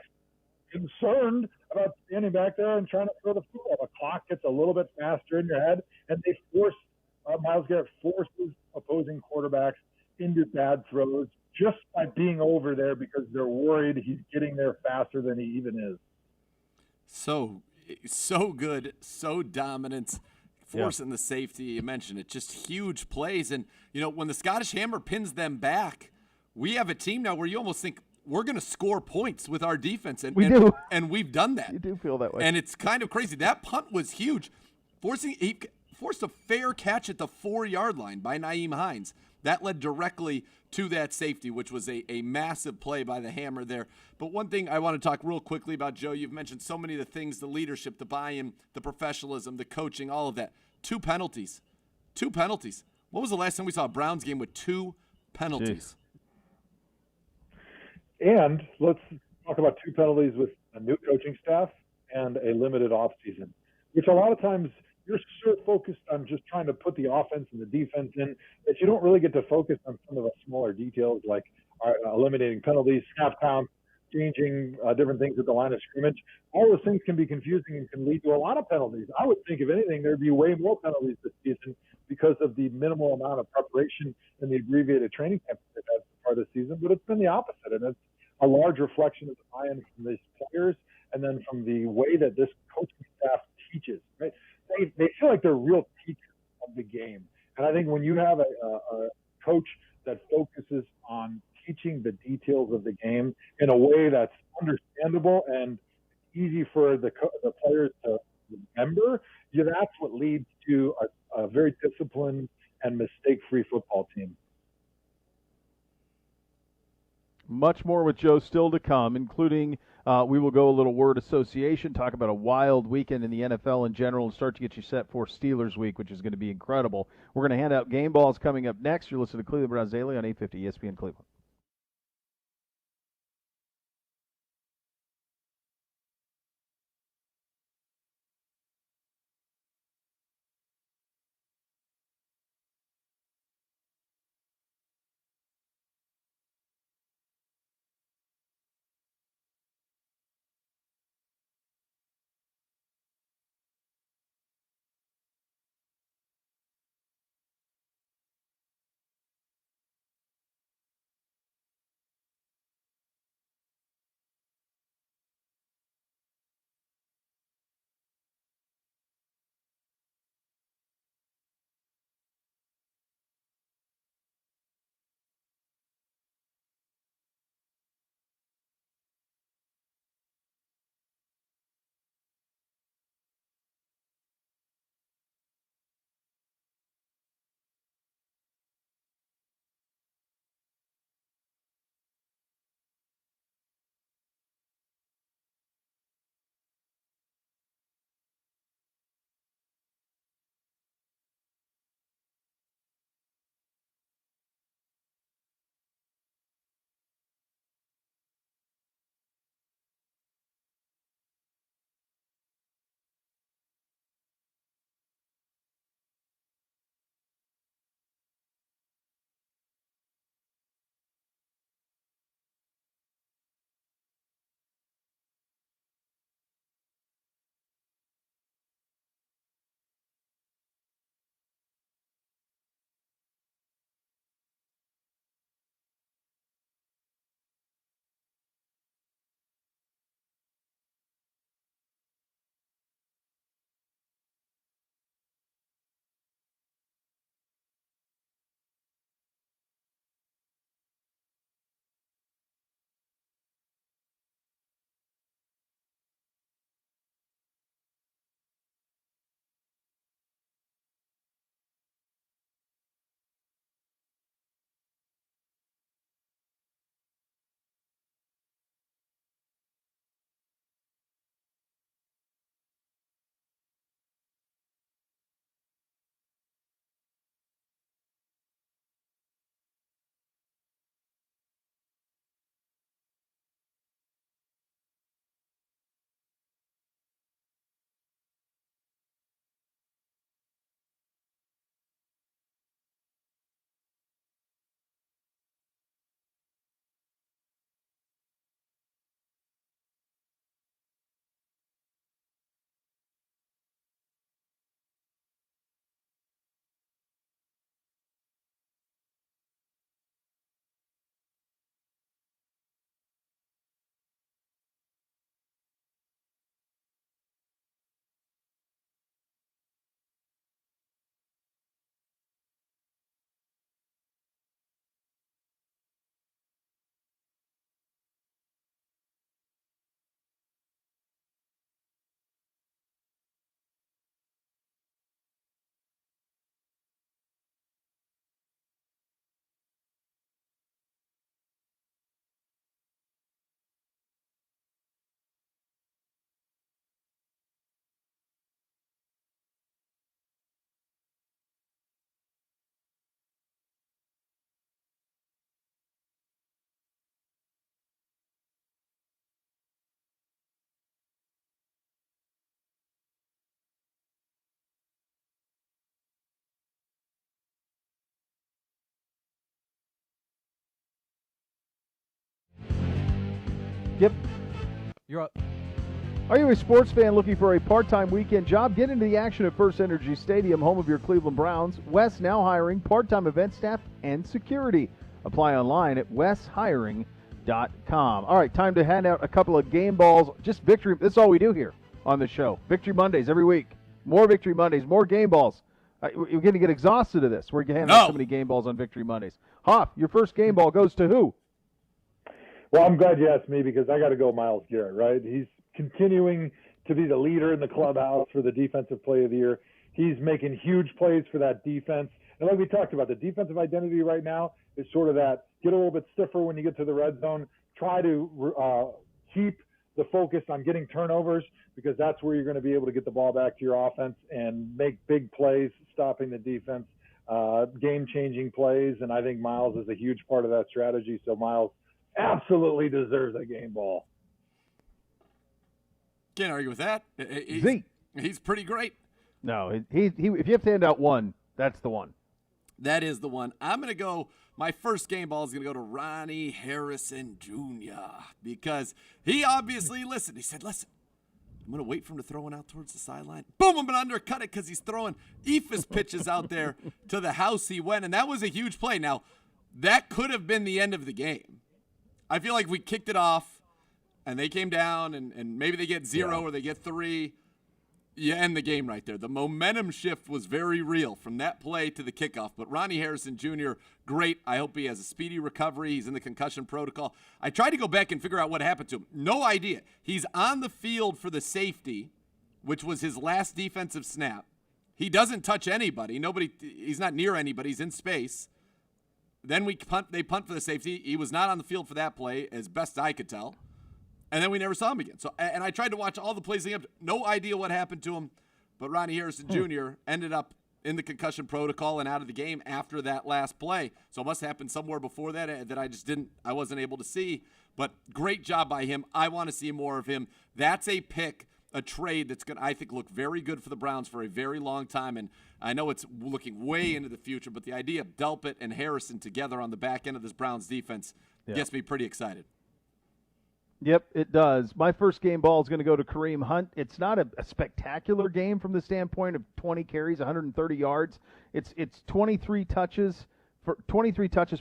concerned about standing back there and trying to throw the football. The clock gets a little bit faster in your head, and they force Myles Garrett forces opposing quarterbacks into bad throws just by being over there because they're worried he's getting there faster than he even is. So good, so dominant, forcing the safety. You mentioned it, just huge plays. And, when the Scottish Hammer pins them back, we have a team now where you almost think we're going to score points with our defense. And, and we've done that. You do feel that way. And it's kind of crazy. That punt was huge. He forced a fair catch at the 4-yard line by Nyheim Hines. That led directly to that safety, which was a massive play by the Hammer there. But one thing I want to talk real quickly about, Joe, you've mentioned so many of the things, the leadership, the buy-in, the professionalism, the coaching, all of that. 2 penalties. 2 penalties. When was the last time we saw a Browns game with 2 penalties? Jeez. And let's talk about 2 penalties with a new coaching staff and a limited offseason, which a lot of times you're so focused on just trying to put the offense and the defense in that you don't really get to focus on some of the smaller details like eliminating penalties, snap counts, changing different things at the line of scrimmage. All those things can be confusing and can lead to a lot of penalties. I would think, if anything, there'd be way more penalties this season because of the minimal amount of preparation and the abbreviated training camp they've had so far this season. But it's been the opposite, and it's a large reflection of the buy-in from these players and then from the way that this coaching staff teaches, right? They feel like they're real teachers of the game. And I think when you have a coach that focuses on teaching the details of the game in a way that's understandable and easy for the players to remember, that's what leads to a very disciplined and mistake-free football team. Much more with Joe still to come, including we will go a little word association, talk about a wild weekend in the NFL in general, and start to get you set for Steelers week, which is going to be incredible. We're going to hand out game balls coming up next. You're listening to Cleveland Browns Daily on 850 ESPN Cleveland. Yep. You're up. Are you a sports fan looking for a part-time weekend job? Get into the action at First Energy Stadium, home of your Cleveland Browns. Wes now hiring part-time event staff and security. Apply online at weshiring.com. All right, time to hand out a couple of game balls. Just victory. That's all we do here on the show. Victory Mondays every week. More Victory Mondays, more game balls. We're going to get exhausted of this. We're handing out so many game balls on Victory Mondays. Hoff, your first game ball goes to who? Well, I'm glad you asked me because I got to go Myles Garrett, right? He's continuing to be the leader in the clubhouse for the Defensive Play of the Year. He's making huge plays for that defense. And like we talked about, the defensive identity right now is sort of that get a little bit stiffer when you get to the red zone, try to keep the focus on getting turnovers because that's where you're going to be able to get the ball back to your offense and make big plays, stopping the defense, game-changing plays. And I think Myles is a huge part of that strategy. So Myles absolutely deserves a game ball. Can't argue with that. He's pretty great. No, if you have to hand out one, that's the one. That is the one. I'm going to go. My first game ball is going to go to Ronnie Harrison Jr. because he obviously listened. He said, listen, I'm going to wait for him to throw one out towards the sideline. Boom, I'm going to undercut it because he's throwing eephus pitches out there to the house he went, and that was a huge play. Now, that could have been the end of the game. I feel like we kicked it off, and they came down, and maybe they get 0 or they get 3. You end the game right there. The momentum shift was very real from that play to the kickoff. But Ronnie Harrison Jr., great. I hope he has a speedy recovery. He's in the concussion protocol. I tried to go back and figure out what happened to him. No idea. He's on the field for the safety, which was his last defensive snap. He doesn't touch anybody. He's not near anybody. He's in space. Then they punt for the safety. He was not on the field for that play, as best I could tell. And then we never saw him again. So, and I tried to watch all the plays. No idea what happened to him. But Ronnie Harrison Jr. ended up in the concussion protocol and out of the game after that last play. So it must have happened somewhere before that I wasn't able to see. But great job by him. I want to see more of him. That's a pick, a trade that's going to, I think, look very good for the Browns for a very long time. And I know it's looking way into the future, but the idea of Delpit and Harrison together on the back end of this Browns defense gets me pretty excited. Yep, it does. My first game ball is going to go to Kareem Hunt. It's not a spectacular game from the standpoint of 20 carries, 130 yards. It's 23 touches for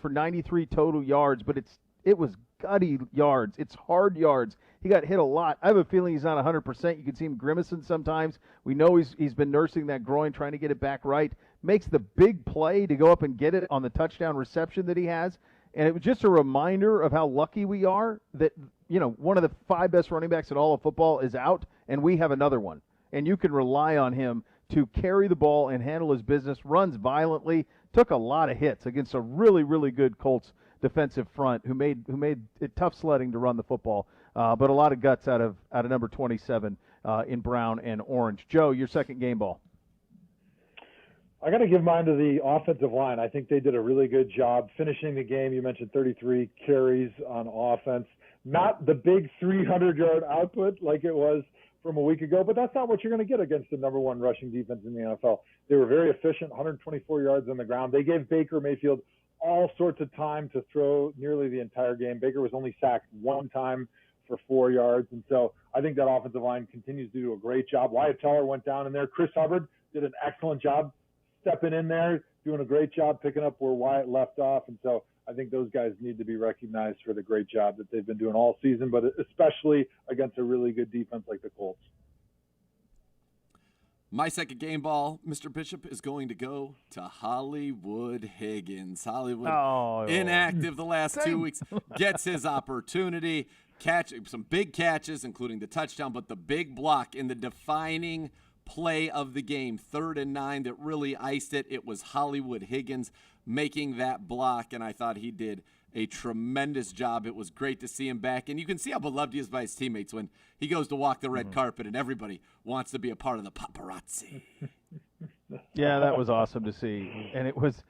93 total yards, but it was gutty yards. It's hard yards. He got hit a lot. I have a feeling he's not 100%. You can see him grimacing sometimes. We know he's been nursing that groin, trying to get it back right. Makes the big play to go up and get it on the touchdown reception that he has. And it was just a reminder of how lucky we are that, one of the 5 best running backs in all of football is out, and we have another one. And you can rely on him to carry the ball and handle his business, runs violently, took a lot of hits against a really, really good Colts defensive front who made it tough sledding to run the football, but a lot of guts out of number 27 in brown and orange. Joe, your second game ball. I got to give mine to the offensive line. I think they did a really good job finishing the game. You mentioned 33 carries on offense. Not the big 300-yard output like it was from a week ago, but that's not what you're going to get against the number 1 rushing defense in the NFL. They were very efficient, 124 yards on the ground. They gave Baker Mayfield all sorts of time to throw nearly the entire game. Baker was only sacked 1 time for 4 yards, and so I think that offensive line continues to do a great job. Wyatt Teller went down in there. Chris Hubbard did an excellent job stepping in there, doing a great job picking up where Wyatt left off. And so I think those guys need to be recognized for the great job that they've been doing all season, but especially against a really good defense like the Colts. My second game ball, Mr. Bishop, is going to go to Hollywood Higgins. Hollywood, inactive the last 2 weeks, gets his opportunity, catch some big catches, including the touchdown, but the big block in the defining play of the game, 3rd and 9, that really iced it. It was Hollywood Higgins making that block, and I thought he did a tremendous job. It was great to see him back, and you can see how beloved he is by his teammates when he goes to walk the red carpet and everybody wants to be a part of the paparazzi. Yeah, that was awesome to see, and it was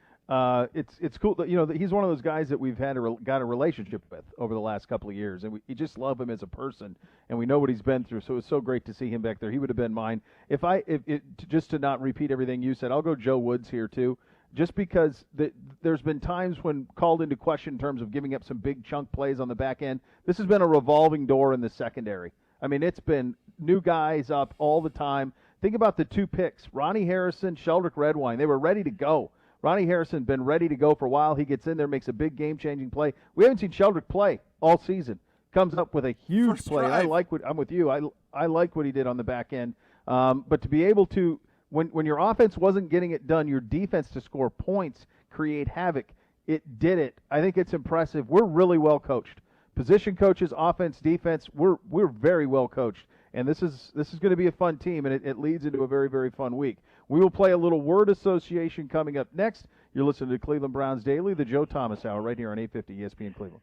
it's cool that that he's one of those guys that we've got a relationship with over the last couple of years, and we just love him as a person, and we know what he's been through. So it's so great to see him back there. He would have been mine if just to not repeat everything you said. I'll go Joe Woods here too, just because there's been times when called into question in terms of giving up some big chunk plays on the back end. This has been a revolving door in the secondary. I mean, it's been new guys up all the time. Think about the 2 picks, Ronnie Harrison, Sheldrick Redwine. They were ready to go. Ronnie Harrison been ready to go for a while. He gets in there, makes a big game-changing play. We haven't seen Sheldrick play all season. Comes up with a huge First play. drive. I'm with you. I like what he did on the back end. But to be able to, when your offense wasn't getting it done, your defense to score points, create havoc, it did it. I think it's impressive. We're really well coached. Position coaches, offense, defense, we're very well coached. And this is going to be a fun team, and it leads into a very, very fun week. We will play a little word association coming up next. You're listening to Cleveland Browns Daily, the Joe Thomas Hour, right here on 850 ESPN Cleveland.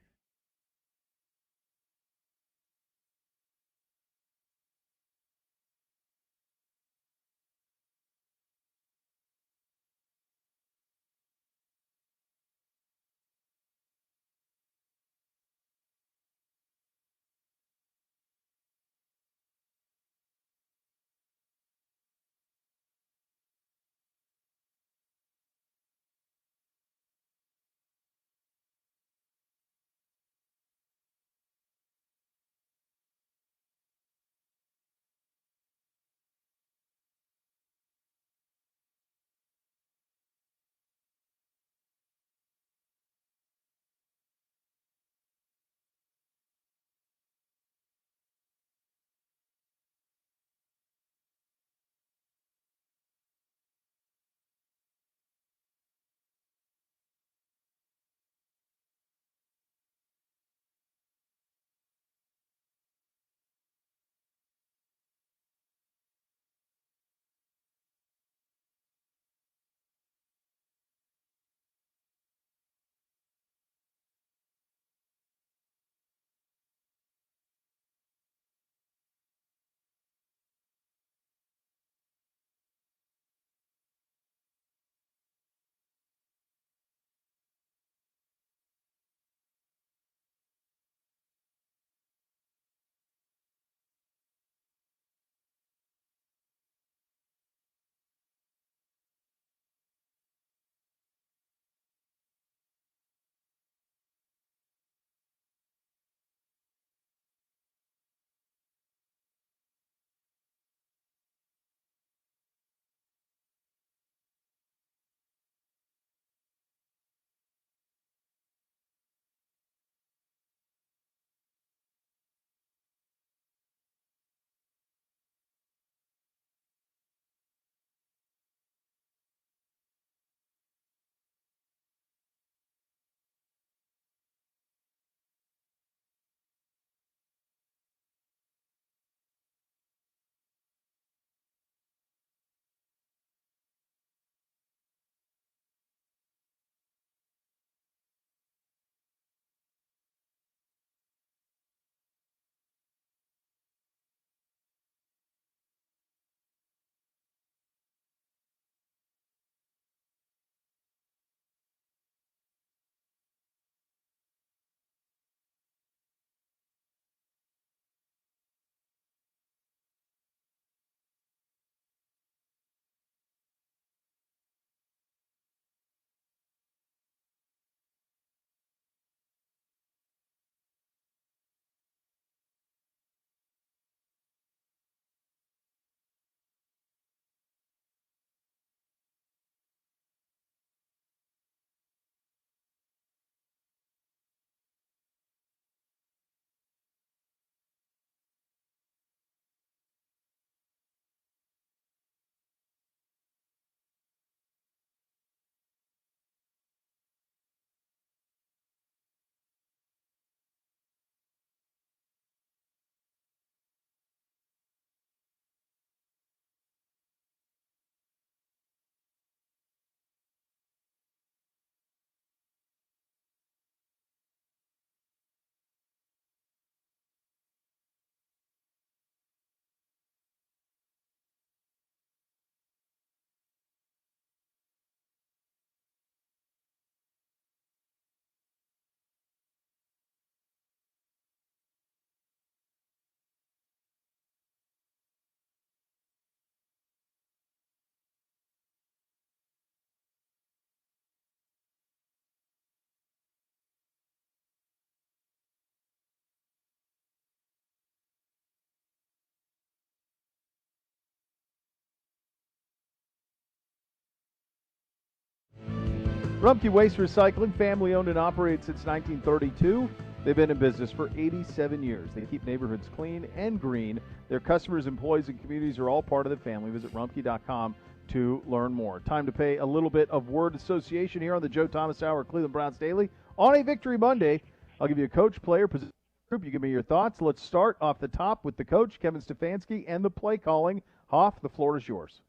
Rumpke Waste Recycling, family owned and operated since 1932. They've been in business for 87 years. They keep neighborhoods clean and green. Their customers, employees, and communities are all part of the family. Visit rumpke.com to learn more. Time to pay a little bit of word association here on the Joe Thomas Hour Cleveland Browns Daily. On a Victory Monday, I'll give you a coach, player, position group. You give me your thoughts. Let's start off the top with the coach, Kevin Stefanski, and the play calling. Hoff, the floor is yours.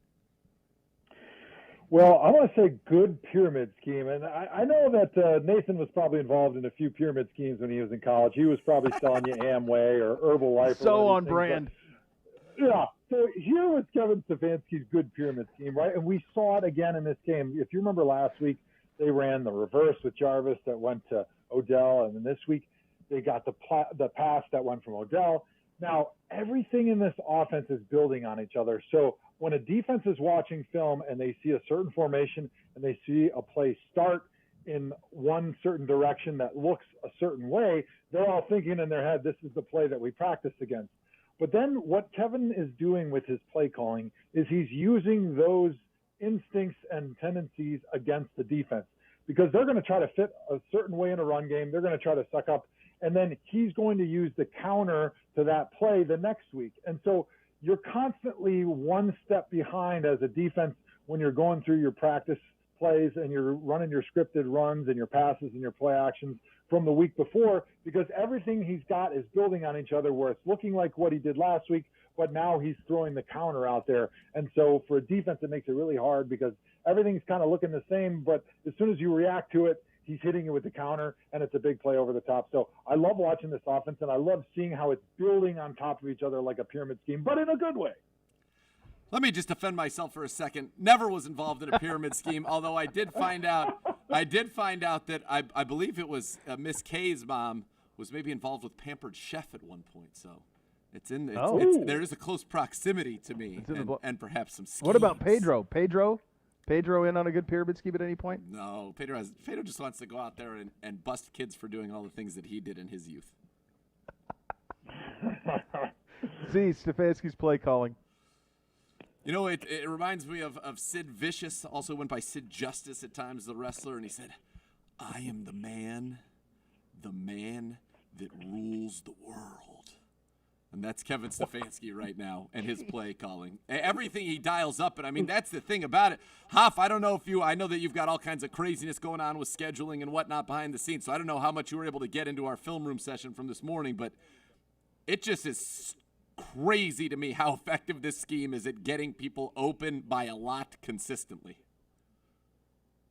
Well, I want to say good pyramid scheme. And I know that Nathan was probably involved in a few pyramid schemes when he was in college. He was probably selling you Amway or Herbalife. So on brand. Yeah. So here was Kevin Stefanski's good pyramid scheme, right? And we saw it again in this game. If you remember last week, they ran the reverse with Jarvis that went to Odell. And then this week, they got the pass that went from Odell. Now, everything in this offense is building on each other. So when a defense is watching film and they see a certain formation and they see a play start in one certain direction that looks a certain way, they're all thinking in their head, this is the play that we practiced against. But then what Kevin is doing with his play calling is he's using those instincts and tendencies against the defense because they're going to try to fit a certain way in a run game. They're going to try to suck up, and then he's going to use the counter to that play the next week. And so you're constantly one step behind as a defense when you're going through your practice plays and you're running your scripted runs and your passes and your play actions from the week before, because everything he's got is building on each other where it's looking like what he did last week, but now he's throwing the counter out there. And so for a defense, it makes it really hard because everything's kind of looking the same, but as soon as you react to it, he's hitting it with the counter, and it's a big play over the top. So I love watching this offense, and I love seeing how it's building on top of each other like a pyramid scheme, but in a good way. Let me just defend myself for a second. Never was involved in a pyramid scheme, although I did find out that I believe it was Miss K's mom was maybe involved with Pampered Chef at one point. So there is a close proximity to me and perhaps some schemes. What about Pedro? Pedro in on a good pyramid scheme at any point? No, Pedro just wants to go out there and bust kids for doing all the things that he did in his youth. Stefanski's play calling. You know, it reminds me of Sid Vicious, also went by Sid Justice at times, the wrestler, and he said, I am the man that rules the world. And that's Kevin Stefanski right now and his play calling. Everything he dials up, and I mean, that's the thing about it. Hoff, I don't know I know that you've got all kinds of craziness going on with scheduling and whatnot behind the scenes, so I don't know how much you were able to get into our film room session from this morning, but it just is crazy to me how effective this scheme is at getting people open by a lot consistently.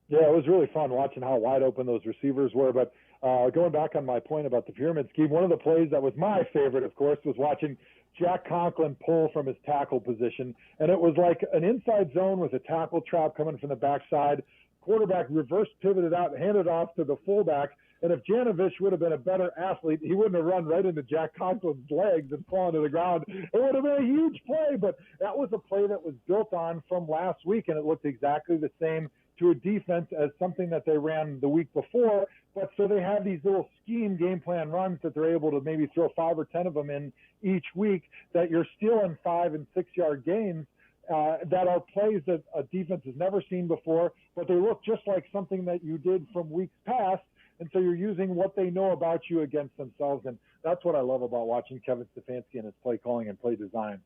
Yeah, it was really fun watching how wide open those receivers were, but going back on my point about the pyramid scheme, one of the plays that was my favorite, of course, was watching Jack Conklin pull from his tackle position. And it was like an inside zone with a tackle trap coming from the backside. Quarterback reverse pivoted out and handed off to the fullback. And if Janovich would have been a better athlete, he wouldn't have run right into Jack Conklin's legs and fallen to the ground. It would have been a huge play, but that was a play that was built on from last week, and it looked exactly the same to a defense as something that they ran the week before. But so they have these little scheme game plan runs that they're able to maybe throw 5 or 10 of them in each week that you're still in 5 and 6 yard gains that are plays that a defense has never seen before, but they look just like something that you did from weeks past. And so you're using what they know about you against themselves. And that's what I love about watching Kevin Stefanski and his play calling and play design.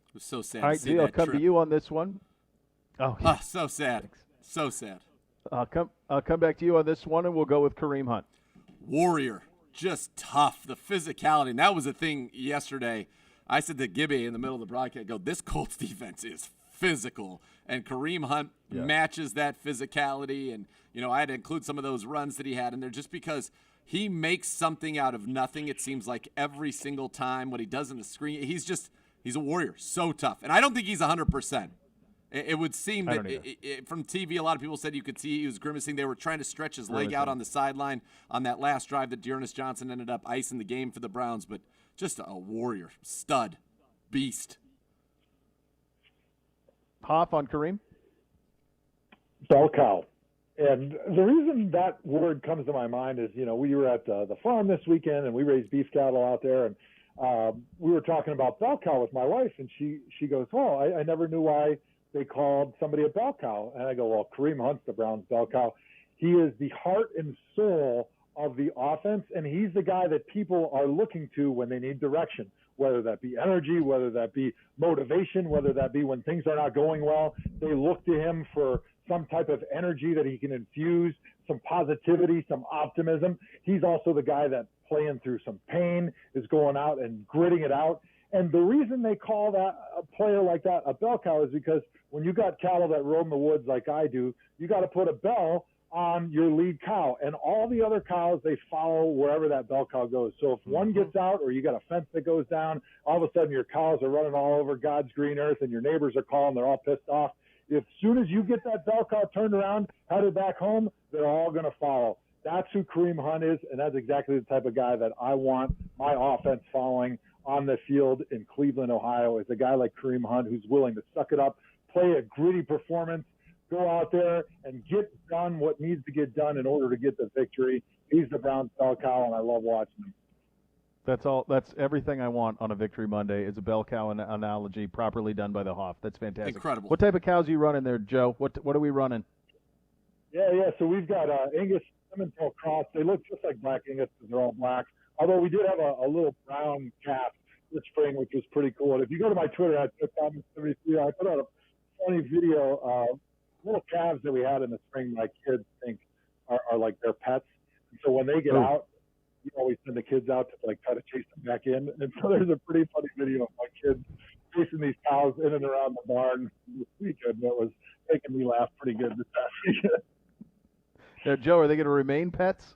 It was so sad. All right, Z, I'll come to you on this one. Oh, so sad. Thanks. So sad. I'll come back to you on this one, and we'll go with Kareem Hunt. Warrior, just tough. The physicality. And that was a thing yesterday. I said to Gibby in the middle of the broadcast, this Colts defense is physical. And Kareem Hunt matches that physicality. And, I had to include some of those runs that he had in there just because he makes something out of nothing, it seems like, every single time. What he does in the screen, he's a warrior. So tough. And I don't think he's 100%. It would seem that from TV, a lot of people said you could see he was grimacing. They were trying to stretch his leg out on the sideline on that last drive that DeErnest Johnson ended up icing the game for the Browns. But just a warrior, stud, beast. Hoff on Kareem? Bell cow. And the reason that word comes to my mind is, we were at the farm this weekend and we raised beef cattle out there. And we were talking about bell cow with my wife. And she goes, well, I never knew why they called somebody a bell cow. And I go, well, Kareem Hunt's the Browns' bell cow. He is the heart and soul of the offense, and he's the guy that people are looking to when they need direction, whether that be energy, whether that be motivation, whether that be when things are not going well. They look to him for some type of energy that he can infuse, some positivity, some optimism. He's also the guy that, playing through some pain, is going out and gritting it out. And the reason they call that a player like that a bell cow is because when you got cattle that roam the woods like I do, you got to put a bell on your lead cow, and all the other cows, they follow wherever that bell cow goes. So if one gets out, or you got a fence that goes down, all of a sudden your cows are running all over God's green earth, and your neighbors are calling, they're all pissed off. As soon as you get that bell cow turned around, headed back home, they're all going to follow. That's who Kareem Hunt is, and that's exactly the type of guy that I want my offense following on the field in Cleveland, Ohio, is a guy like Kareem Hunt who's willing to suck it up, play a gritty performance, go out there and get done what needs to get done in order to get the victory. He's the Browns bell cow, and I love watching him. That's all. That's everything I want on a Victory Monday is a bell cow analogy properly done by the Hoff. That's fantastic. Incredible. What type of cows are you running there, Joe? What are we running? Yeah. So we've got Angus Simmental cross. They look just like black Angus because they're all black. Although we did have a little brown calf this spring, which was pretty cool. And if you go to my Twitter at Thomas73, I put out a funny video of little calves that we had in the spring. My kids think are like their pets. And so when they get out, you always send the kids out to try to chase them back in. And so there's a pretty funny video of my kids chasing these cows in and around the barn this weekend. That was making me laugh pretty good this past weekend. Now, Joe, are they going to remain pets?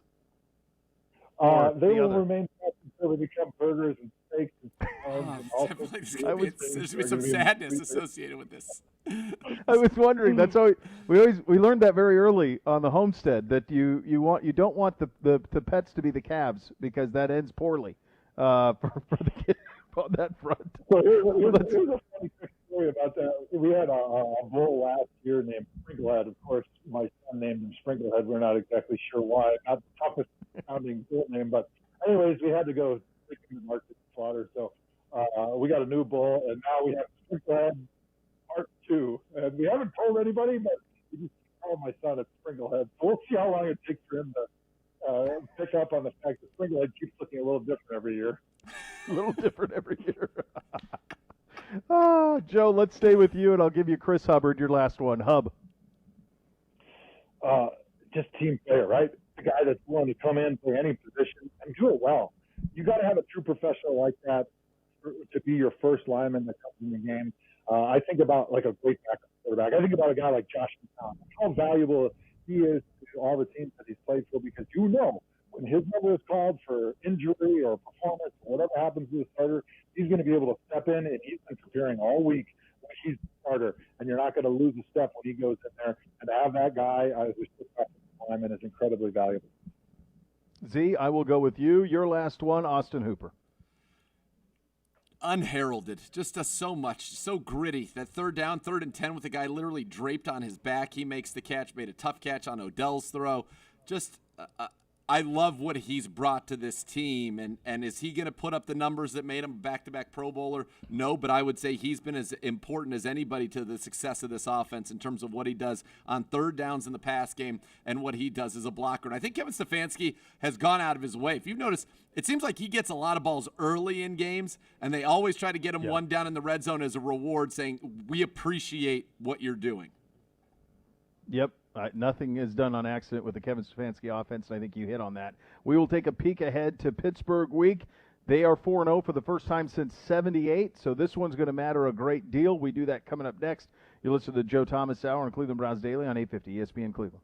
They will remain pets until they become burgers and steaks and there's going to be some sadness associated with this. I was wondering. That's how we learned that very early on the homestead, that you don't want the pets to be the calves because that ends poorly for the kids on that front. So here's a funny story about that. We had a bull last year named Sprinklehead. Of course, my son named him Sprinklehead. We're not exactly sure why. Not the toughest sounding bull name, but anyways, we had to go take him to market slaughter. So we got a new bull, and now we have Sprinklehead Part 2. And we haven't told anybody, but we just call my son a Sprinklehead. So we'll see how long it takes for him to pick up on the fact that Sprinklehead keeps looking a little different every year. A little different every year. Joe, let's stay with you, and I'll give you Chris Hubbard, your last one. Hub. Just team player, right? The guy that's willing to come in, play any position, and do it well. You got to have a true professional like that to be your first lineman that comes in the game. I think about like a great backup quarterback. I think about a guy like Josh McCown, how valuable he is to all the teams that he's played for, because when his number is called for injury or performance or whatever happens to the starter, he's going to be able to step in, and he's been preparing all week when he's the starter, and you're not going to lose a step when he goes in there. And to have that guy who's the lineman is incredibly valuable. Z, I will go with you. Your last one, Austin Hooper. Unheralded, just does so much, so gritty. That third down, 3rd and 10 with the guy literally draped on his back. He makes the catch, made a tough catch on Odell's throw. Just, I love what he's brought to this team. And is he going to put up the numbers that made him a back-to-back Pro Bowler? No, but I would say he's been as important as anybody to the success of this offense in terms of what he does on third downs in the pass game and what he does as a blocker. And I think Kevin Stefanski has gone out of his way. If you've noticed, it seems like he gets a lot of balls early in games, and they always try to get him one down in the red zone as a reward, saying, we appreciate what you're doing. Yep. Nothing is done on accident with the Kevin Stefanski offense, and I think you hit on that. We will take a peek ahead to Pittsburgh week. They are 4-0 for the first time since '78, so this one's going to matter a great deal. We do that coming up next. You listen to the Joe Thomas Hour on Cleveland Browns Daily on 850 ESPN Cleveland.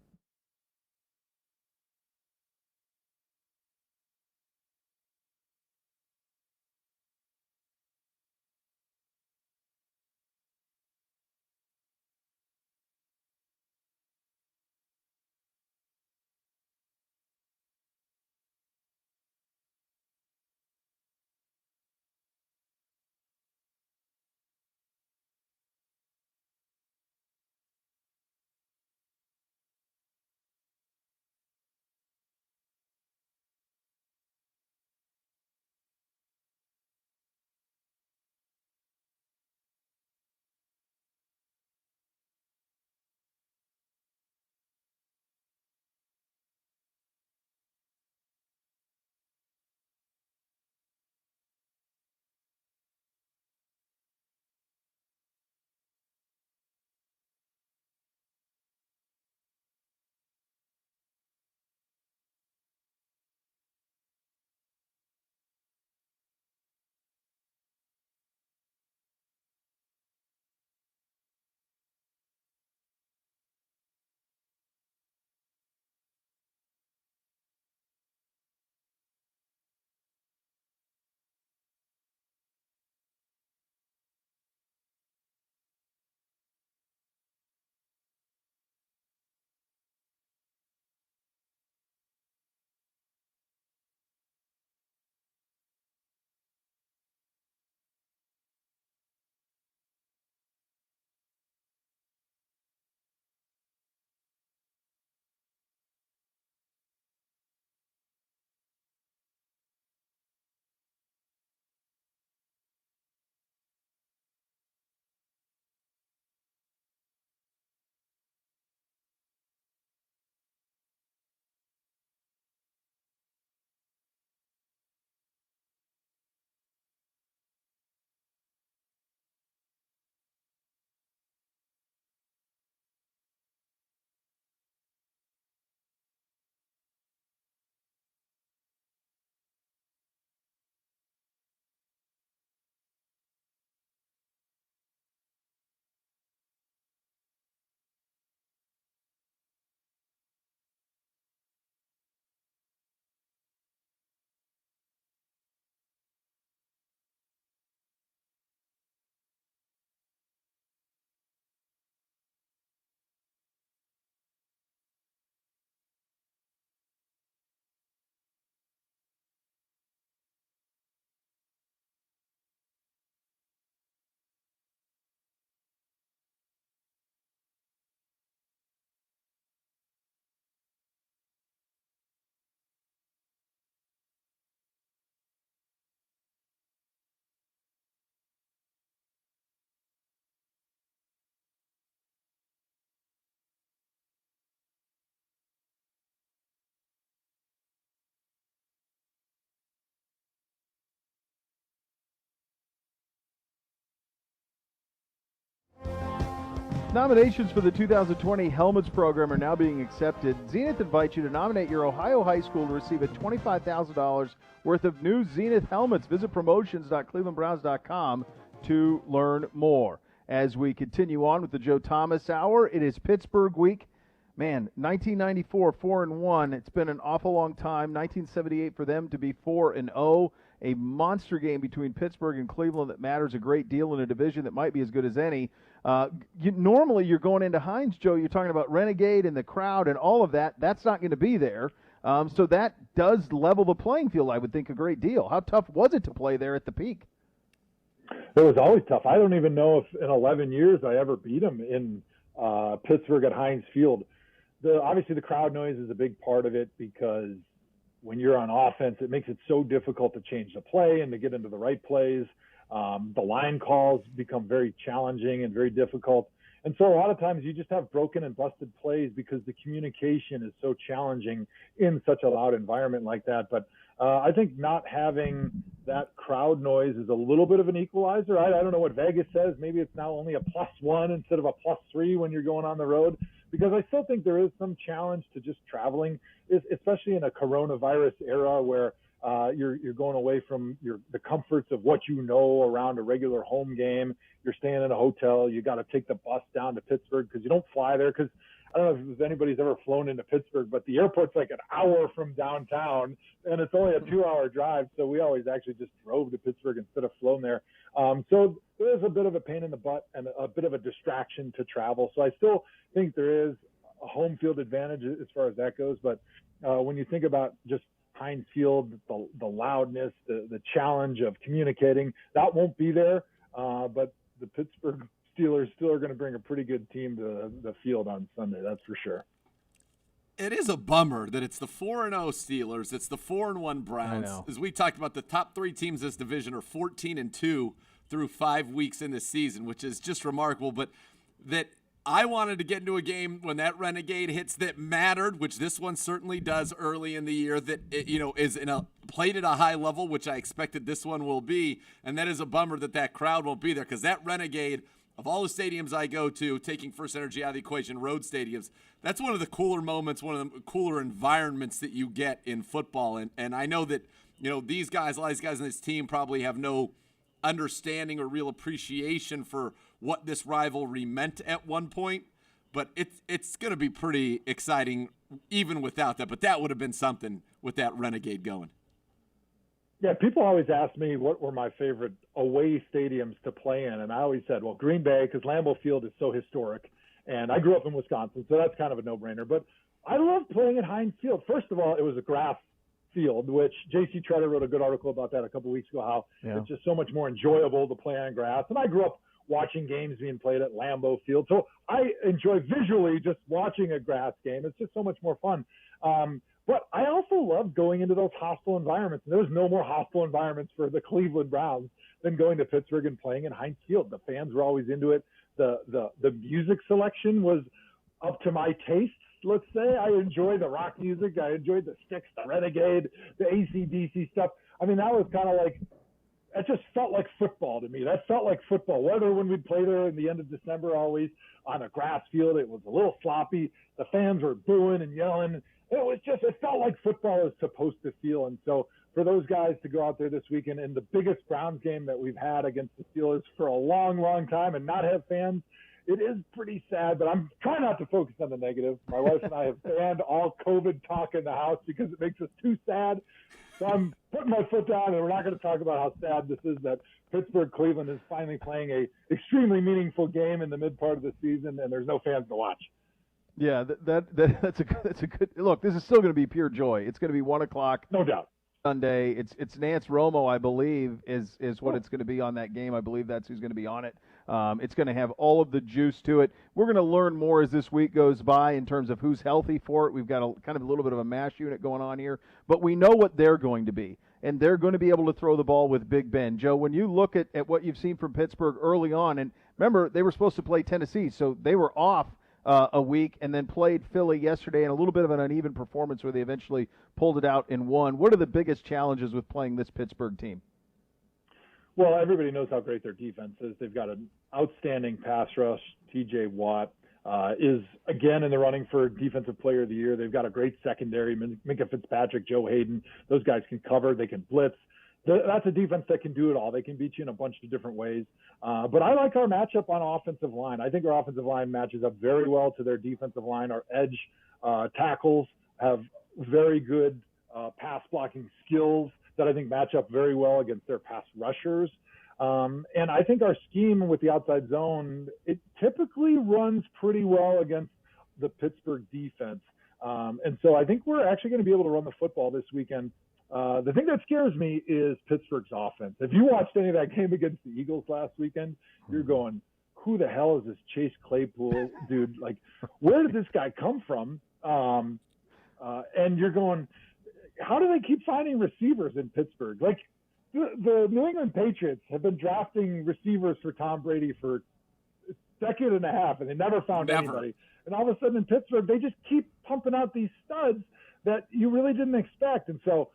Nominations for the 2020 Helmets program are now being accepted. Zenith invites you to nominate your Ohio high school to receive a $25,000 worth of new Zenith helmets. Visit promotions.clevelandbrowns.com to learn more. As we continue on with the Joe Thomas Hour, it is Pittsburgh week. Man, 1994, 4-1. It's been an awful long time. 1978 for them to be 4-0. A monster game between Pittsburgh and Cleveland that matters a great deal in a division that might be as good as any. Normally, you're going into Heinz, Joe. You're talking about Renegade and the crowd and all of that. That's not going to be there. So that does level the playing field, I would think, a great deal. How tough was it to play there at the peak? It was always tough. I don't even know if in 11 years I ever beat them in Pittsburgh at Heinz Field. Obviously, the crowd noise is a big part of it because when you're on offense, it makes it so difficult to change the play and to get into the right plays. The line calls become very challenging and very difficult. And so a lot of times you just have broken and busted plays because the communication is so challenging in such a loud environment like that. But I think not having that crowd noise is a little bit of an equalizer. I don't know what Vegas says. Maybe it's now only a +1 instead of a +3 when you're going on the road, because I still think there is some challenge to just traveling, especially in a coronavirus era where you're going away from the comforts of what you know around a regular home game. You're staying in a hotel. You got to take the bus down to Pittsburgh because you don't fly there. Because I don't know if anybody's ever flown into Pittsburgh, but the airport's like an hour from downtown, and it's only a 2-hour drive. So we always actually just drove to Pittsburgh instead of flown there. So there's a bit of a pain in the butt and a bit of a distraction to travel. So I still think there is a home field advantage as far as that goes. But when you think about just Heinz Field, the loudness, the challenge of communicating, that won't be there. But the Pittsburgh Steelers still are going to bring a pretty good team to the field on Sunday. That's for sure. It is a bummer that it's the 4-0 Steelers, it's the 4-1 Browns. As we talked about, the top three teams in this division are 14-2 through 5 weeks in the season, which is just remarkable. But that I wanted to get into a game when that Renegade hits that mattered, which this one certainly does early in the year, that it, is played at a high level, which I expected this one will be. And that is a bummer that crowd won't be there, because that Renegade, of all the stadiums I go to, taking First Energy out of the equation, road stadiums, that's one of the cooler moments, one of the cooler environments that you get in football. And I know that, these guys, a lot of these guys on this team probably have no understanding or real appreciation for what this rivalry meant at one point, but it's going to be pretty exciting even without that. But that would have been something with that Renegade going. Yeah, people always ask me what were my favorite away stadiums to play in, and I always said, well, Green Bay, because Lambeau Field is so historic, and I grew up in Wisconsin, so that's kind of a no-brainer. But I love playing at Heinz Field. First of all, it was a grass field, which J.C. Treader wrote a good article about that a couple weeks ago, how it's just so much more enjoyable to play on grass. And I grew up watching games being played at Lambeau Field, so I enjoy visually just watching a grass game. It's just so much more fun. But I also love going into those hostile environments. And there's no more hostile environments for the Cleveland Browns than going to Pittsburgh and playing in Heinz Field. The fans were always into it. The music selection was up to my tastes, let's say. I enjoy the rock music. I enjoyed the Styx, the Renegade, the AC/DC stuff. I mean, that was kind of like, it just felt like football to me. That felt like football. Whether when we'd play there in the end of December, always on a grass field, it was a little sloppy. The fans were booing and yelling. It felt like football is supposed to feel. And so for those guys to go out there this weekend in the biggest Browns game that we've had against the Steelers for a long, long time and not have fans, it is pretty sad. But I'm trying not to focus on the negative. My wife and I have banned all COVID talk in the house because it makes us too sad. So I'm putting my foot down, and we're not going to talk about how sad this is that Pittsburgh-Cleveland is finally playing a extremely meaningful game in the mid part of the season, and there's no fans to watch. Yeah, that's a good look. This is still going to be pure joy. It's going to be 1:00, no doubt, Sunday. It's Nance Romo, I believe, is what it's going to be on that game. I believe that's who's going to be on it. It's going to have all of the juice to it. We're going to learn more as this week goes by in terms of who's healthy for it. We've got a little bit of a mash unit going on here, but we know what they're going to be, and they're going to be able to throw the ball with Big Ben. Joe, when you look at what you've seen from Pittsburgh early on, and remember they were supposed to play Tennessee, so they were off a week, and then played Philly yesterday in a little bit of an uneven performance where they eventually pulled it out and won. What are the biggest challenges with playing this Pittsburgh team? Well, everybody knows how great their defense is. They've got an outstanding pass rush TJ Watt is again in the running for Defensive Player of the Year. They've got a great secondary. Minka Fitzpatrick, Joe Hayden. Those guys can cover. They can blitz. That's a defense that can do it all. They can beat you in a bunch of different ways. But I like our matchup on offensive line. I think our offensive line matches up very well to their defensive line. Our edge tackles have very good pass blocking skills that I think match up very well against their pass rushers. And I think our scheme with the outside zone, it typically runs pretty well against the Pittsburgh defense. And so I think we're actually going to be able to run the football this weekend. The thing that scares me is Pittsburgh's offense. If you watched any of that game against the Eagles last weekend, you're going, who the hell is this Chase Claypool dude? Like, where did this guy come from? And you're going, how do they keep finding receivers in Pittsburgh? Like, the New England Patriots have been drafting receivers for Tom Brady for a decade and a half, and they never found anybody. And all of a sudden in Pittsburgh, they just keep pumping out these studs that you really didn't expect. And so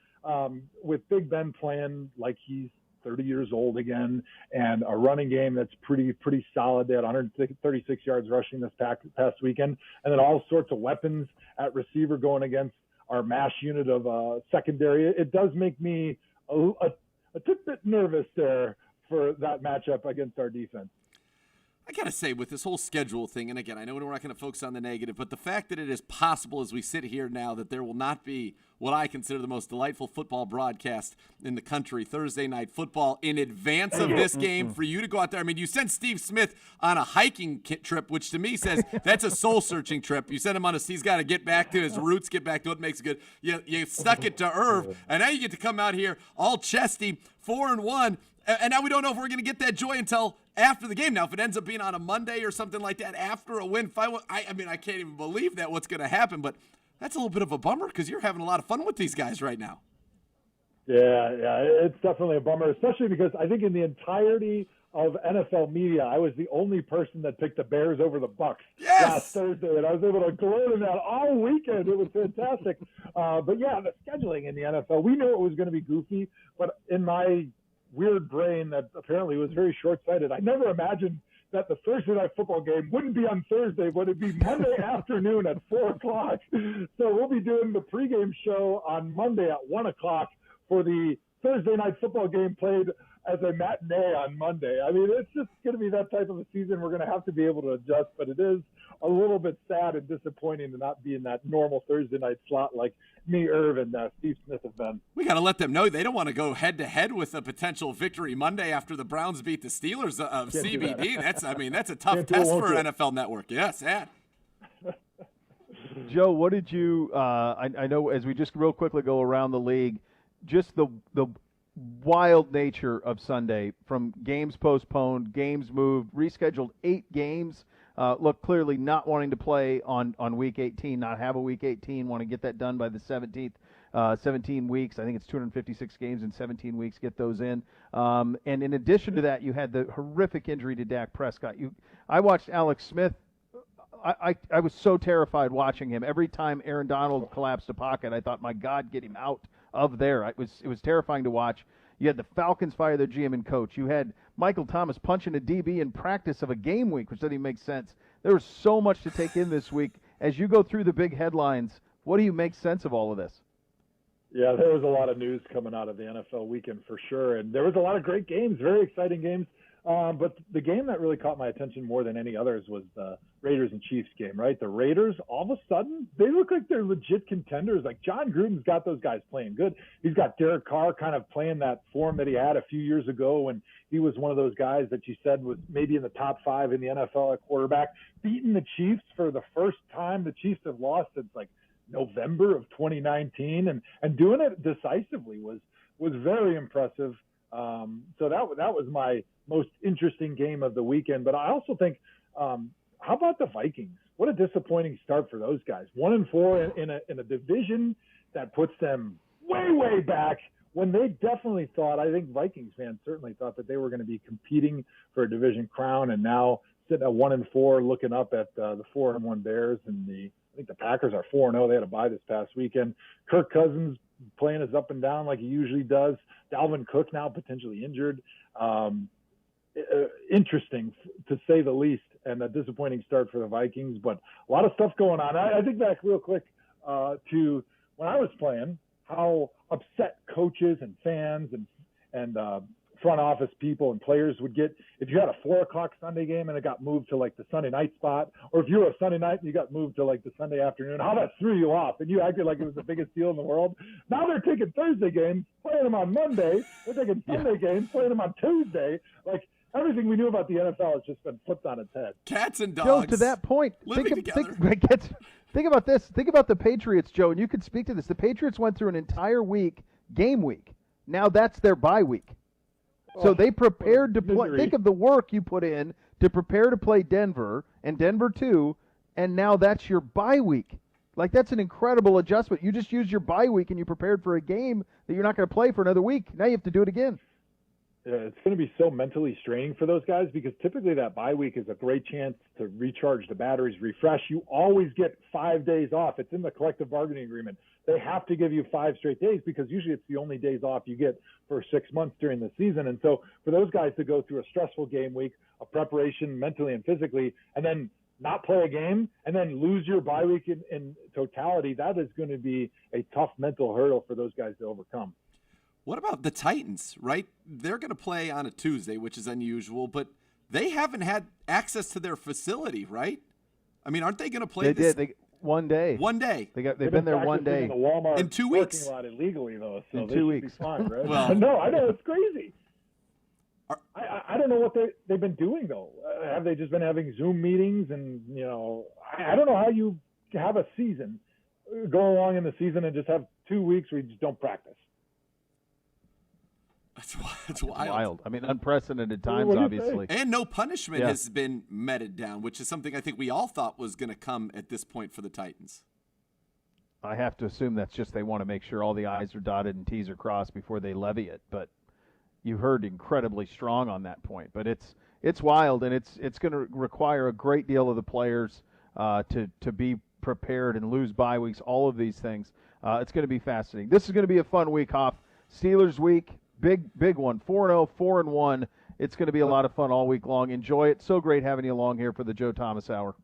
with Big Ben playing like he's 30 years old again, and a running game that's pretty solid. They had 136 yards rushing this past weekend, and then all sorts of weapons at receiver going against our MASH unit of secondary. It does make me a bit nervous there for that matchup against our defense. I got to say, with this whole schedule thing, and again, I know we're not going to focus on the negative, but the fact that it is possible as we sit here now that there will not be what I consider the most delightful football broadcast in the country, Thursday Night Football, in advance of this game, for you to go out there. I mean, you sent Steve Smith on a hiking trip, which to me says that's a soul-searching trip. You sent him on he's got to get back to his roots, get back to what makes it good. You stuck it to Irv, and now you get to come out here all chesty, 4-1, and now we don't know if we're going to get that joy until after the game. Now, if it ends up being on a Monday or something like that after a win, I mean, I can't even believe that what's going to happen, but that's a little bit of a bummer because you're having a lot of fun with these guys right now. Yeah, it's definitely a bummer, especially because I think in the entirety of NFL media, I was the only person that picked the Bears over the Bucs last Thursday, and I was able to gloat in that all weekend. It was fantastic. But yeah, the scheduling in the NFL, we knew it was going to be goofy, but in my weird brain that apparently was very short-sighted, I never imagined that the Thursday Night Football game wouldn't be on Thursday, but it'd be Monday afternoon at 4 o'clock. So we'll be doing the pregame show on Monday at 1 o'clock for the Thursday Night Football game played as a matinee on Monday. I mean, it's just going to be that type of a season. We're going to have to be able to adjust, but it is a little bit sad and disappointing to not be in that normal Thursday night slot like me, Irv, and Steve Smith have been. We got to let them know they don't want to go head-to-head with a potential victory Monday after the Browns beat the Steelers of CBD. That's a tough test for an NFL network. Yeah, sad. Joe, what did you I know as we just real quickly go around the league, just the wild nature of Sunday, from games postponed, games moved, rescheduled 8 games. Look, clearly not wanting to play on Week 18, not have a Week 18, want to get that done by the 17th, 17 weeks. I think it's 256 games in 17 weeks, get those in. And in addition to that, you had the horrific injury to Dak Prescott. I watched Alex Smith. I was so terrified watching him. Every time Aaron Donald collapsed a pocket, I thought, my God, get him out of there. It was terrifying to watch. You had the Falcons fire their GM and coach. You had Michael Thomas punching a DB in practice of a game week, which doesn't even make sense. There was so much to take in this week. As you go through the big headlines, what do you make sense of all of this? Yeah, there was a lot of news coming out of the NFL weekend for sure, and there was a lot of great games, very exciting games. But the game that really caught my attention more than any others was the Raiders and Chiefs game, right? The Raiders, all of a sudden, they look like they're legit contenders. Like, John Gruden's got those guys playing good. He's got Derek Carr kind of playing that form that he had a few years ago when he was one of those guys that you said was maybe in the top 5 in the NFL at quarterback, beating the Chiefs for the first time. The Chiefs have lost since like November of 2019, and doing it decisively was very impressive. So that was my most interesting game of the weekend. But I also think, how about the Vikings? What a disappointing start for those guys. 1-4 in a division that puts them way back, when they definitely thought, I think Vikings fans certainly thought that they were going to be competing for a division crown, and now sitting at 1-4, looking up at the 4-1 Bears, and I think the Packers are 4-0. They had a bye this past weekend. Kirk Cousins playing us up and down like he usually does. Dalvin Cook now potentially injured. interesting, to say the least, and a disappointing start for the Vikings. But a lot of stuff going on. I think back real quick to when I was playing, how upset coaches and fans and front office people and players would get if you had a 4:00 Sunday game and it got moved to like the Sunday night spot, or if you were a Sunday night and you got moved to like the Sunday afternoon, how that threw you off and you acted like it was the biggest deal in the world. Now they're taking Thursday games, playing them on Monday. They're taking Sunday games, playing them on Tuesday. Like, everything we knew about the NFL has just been flipped on its head. Cats and dogs. Joe, to that point, living together. Think about this. Think about the Patriots, Joe, and you could speak to this. The Patriots went through an entire week, game week. Now that's their bye week. So they prepared to play. Think of the work you put in to prepare to play Denver, and Denver too, and now that's your bye week. Like, that's an incredible adjustment. You just used your bye week and you prepared for a game that you're not going to play for another week. Now you have to do it again. Yeah, it's going to be so mentally straining for those guys, because typically that bye week is a great chance to recharge the batteries, refresh. You always get 5 days off. It's in the collective bargaining agreement. They have to give you 5 straight days, because usually it's the only days off you get for 6 months during the season. And so for those guys to go through a stressful game week, a preparation mentally and physically, and then not play a game and then lose your bye week in totality, that is going to be a tough mental hurdle for those guys to overcome. What about the Titans, right? They're going to play on a Tuesday, which is unusual, but they haven't had access to their facility, right? I mean, aren't they going to play this? One day. One day. They've been there one day. In the Walmart in 2 weeks. Parking lot illegally, though, so in they 2 should weeks. be fine, right? Well, no, I know, it's crazy. I don't know what they've been doing, though. Have they just been having Zoom meetings? And, I don't know how you have a season, go along in the season and just have 2 weeks where you just don't practice. It's wild. I mean, unprecedented times, obviously. And no punishment has been meted down, which is something I think we all thought was going to come at this point for the Titans. I have to assume that's just they want to make sure all the I's are dotted and T's are crossed before they levy it. But you heard incredibly strong on that point. But it's wild, and it's going to require a great deal of the players to be prepared and lose bye weeks, all of these things. It's going to be fascinating. This is going to be a fun week, Hoff. Steelers week. Big one. 4-0, 4-1. It's going to be a lot of fun all week long. Enjoy it. So great having you along here for the Joe Thomas Hour.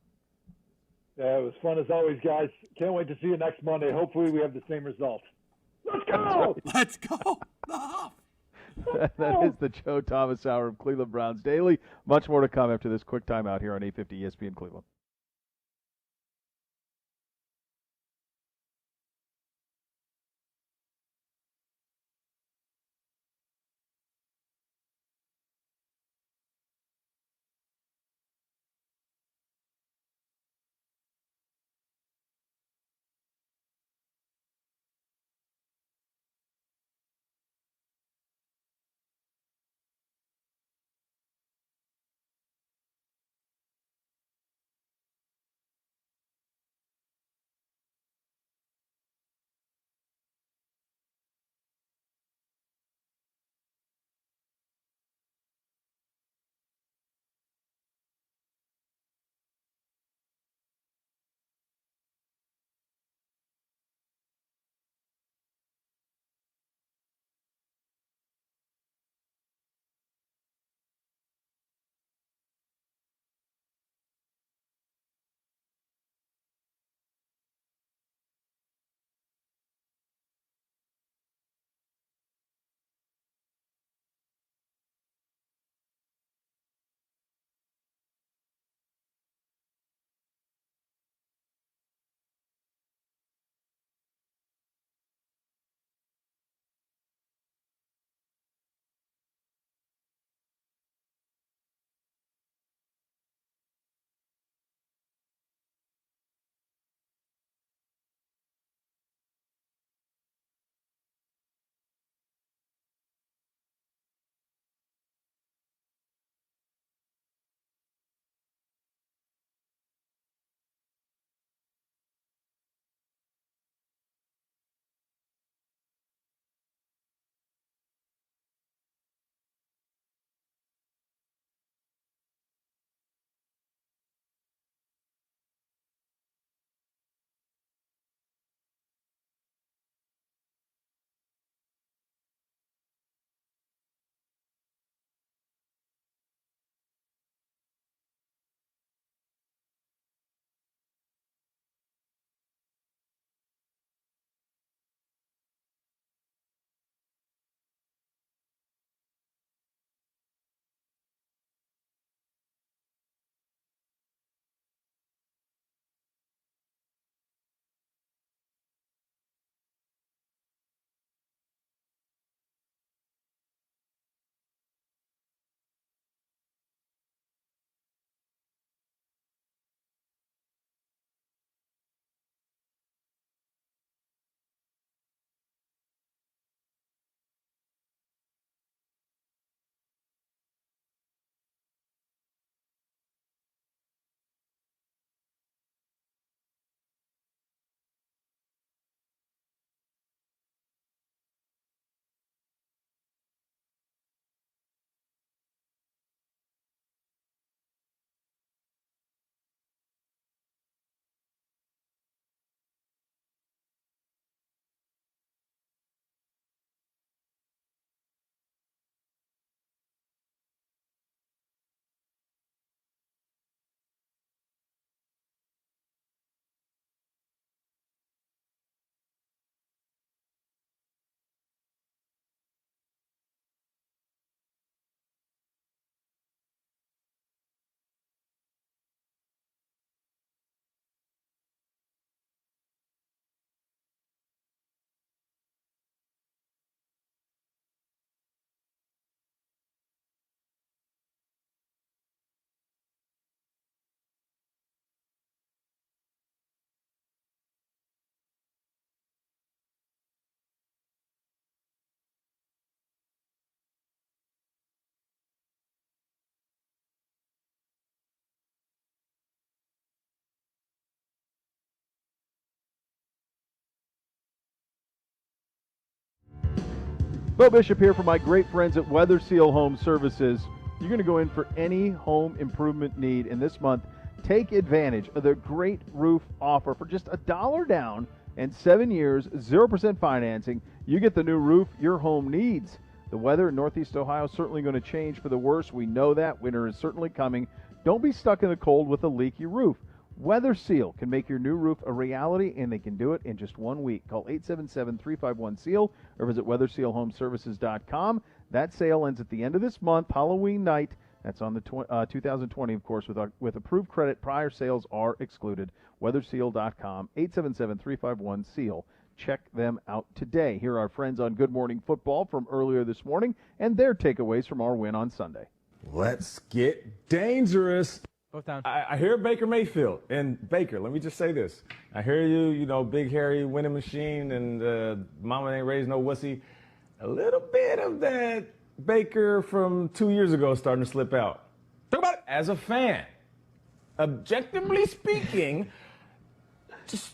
Yeah, it was fun as always, guys. Can't wait to see you next Monday. Hopefully we have the same result. Let's go! Let's go! That is the Joe Thomas Hour of Cleveland Browns Daily. Much more to come after this quick timeout here on 850 ESPN Cleveland. Beau Bishop here for my great friends at Weather Seal Home Services. You're going to go in for any home improvement need, and this month, take advantage of their great roof offer for just $1 down and 7 years, 0% financing. You get the new roof your home needs. The weather in Northeast Ohio is certainly going to change for the worse. We know that. Winter is certainly coming. Don't be stuck in the cold with a leaky roof. Weather Seal can make your new roof a reality, and they can do it in just 1 week. Call 877-351-SEAL or visit weathersealhomeservices.com. That sale ends at the end of this month, Halloween night. That's on the 2020, of course, with approved credit. Prior sales are excluded. Weatherseal.com, 877-351-SEAL. Check them out today. Here are our friends on Good Morning Football from earlier this morning and their takeaways from our win on Sunday. Let's get dangerous. Both down. I hear Baker Mayfield. And Baker, let me just say this. I hear you, big, hairy winning machine, and mama ain't raised no wussy. A little bit of that Baker from 2 years ago starting to slip out. Talk about it as a fan. Objectively speaking, just,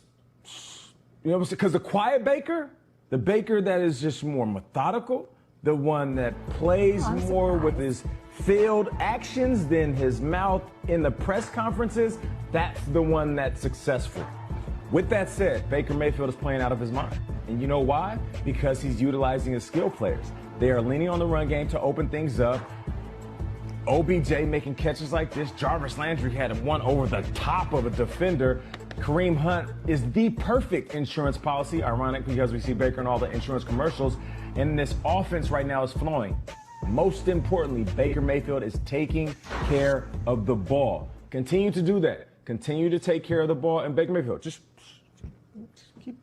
because the quiet Baker, the Baker that is just more methodical, the one that plays more with his field actions than his mouth in the press conferences, that's the one that's successful. With that said, Baker Mayfield is playing out of his mind. And you know why? Because he's utilizing his skill players. They are leaning on the run game to open things up. OBJ making catches like this. Jarvis Landry had one over the top of a defender. Kareem Hunt is the perfect insurance policy. Ironic because we see Baker in all the insurance commercials. And this offense right now is flowing. Most importantly, Baker Mayfield is taking care of the ball. Continue to do that. Continue to take care of the ball. And Baker Mayfield, just keep.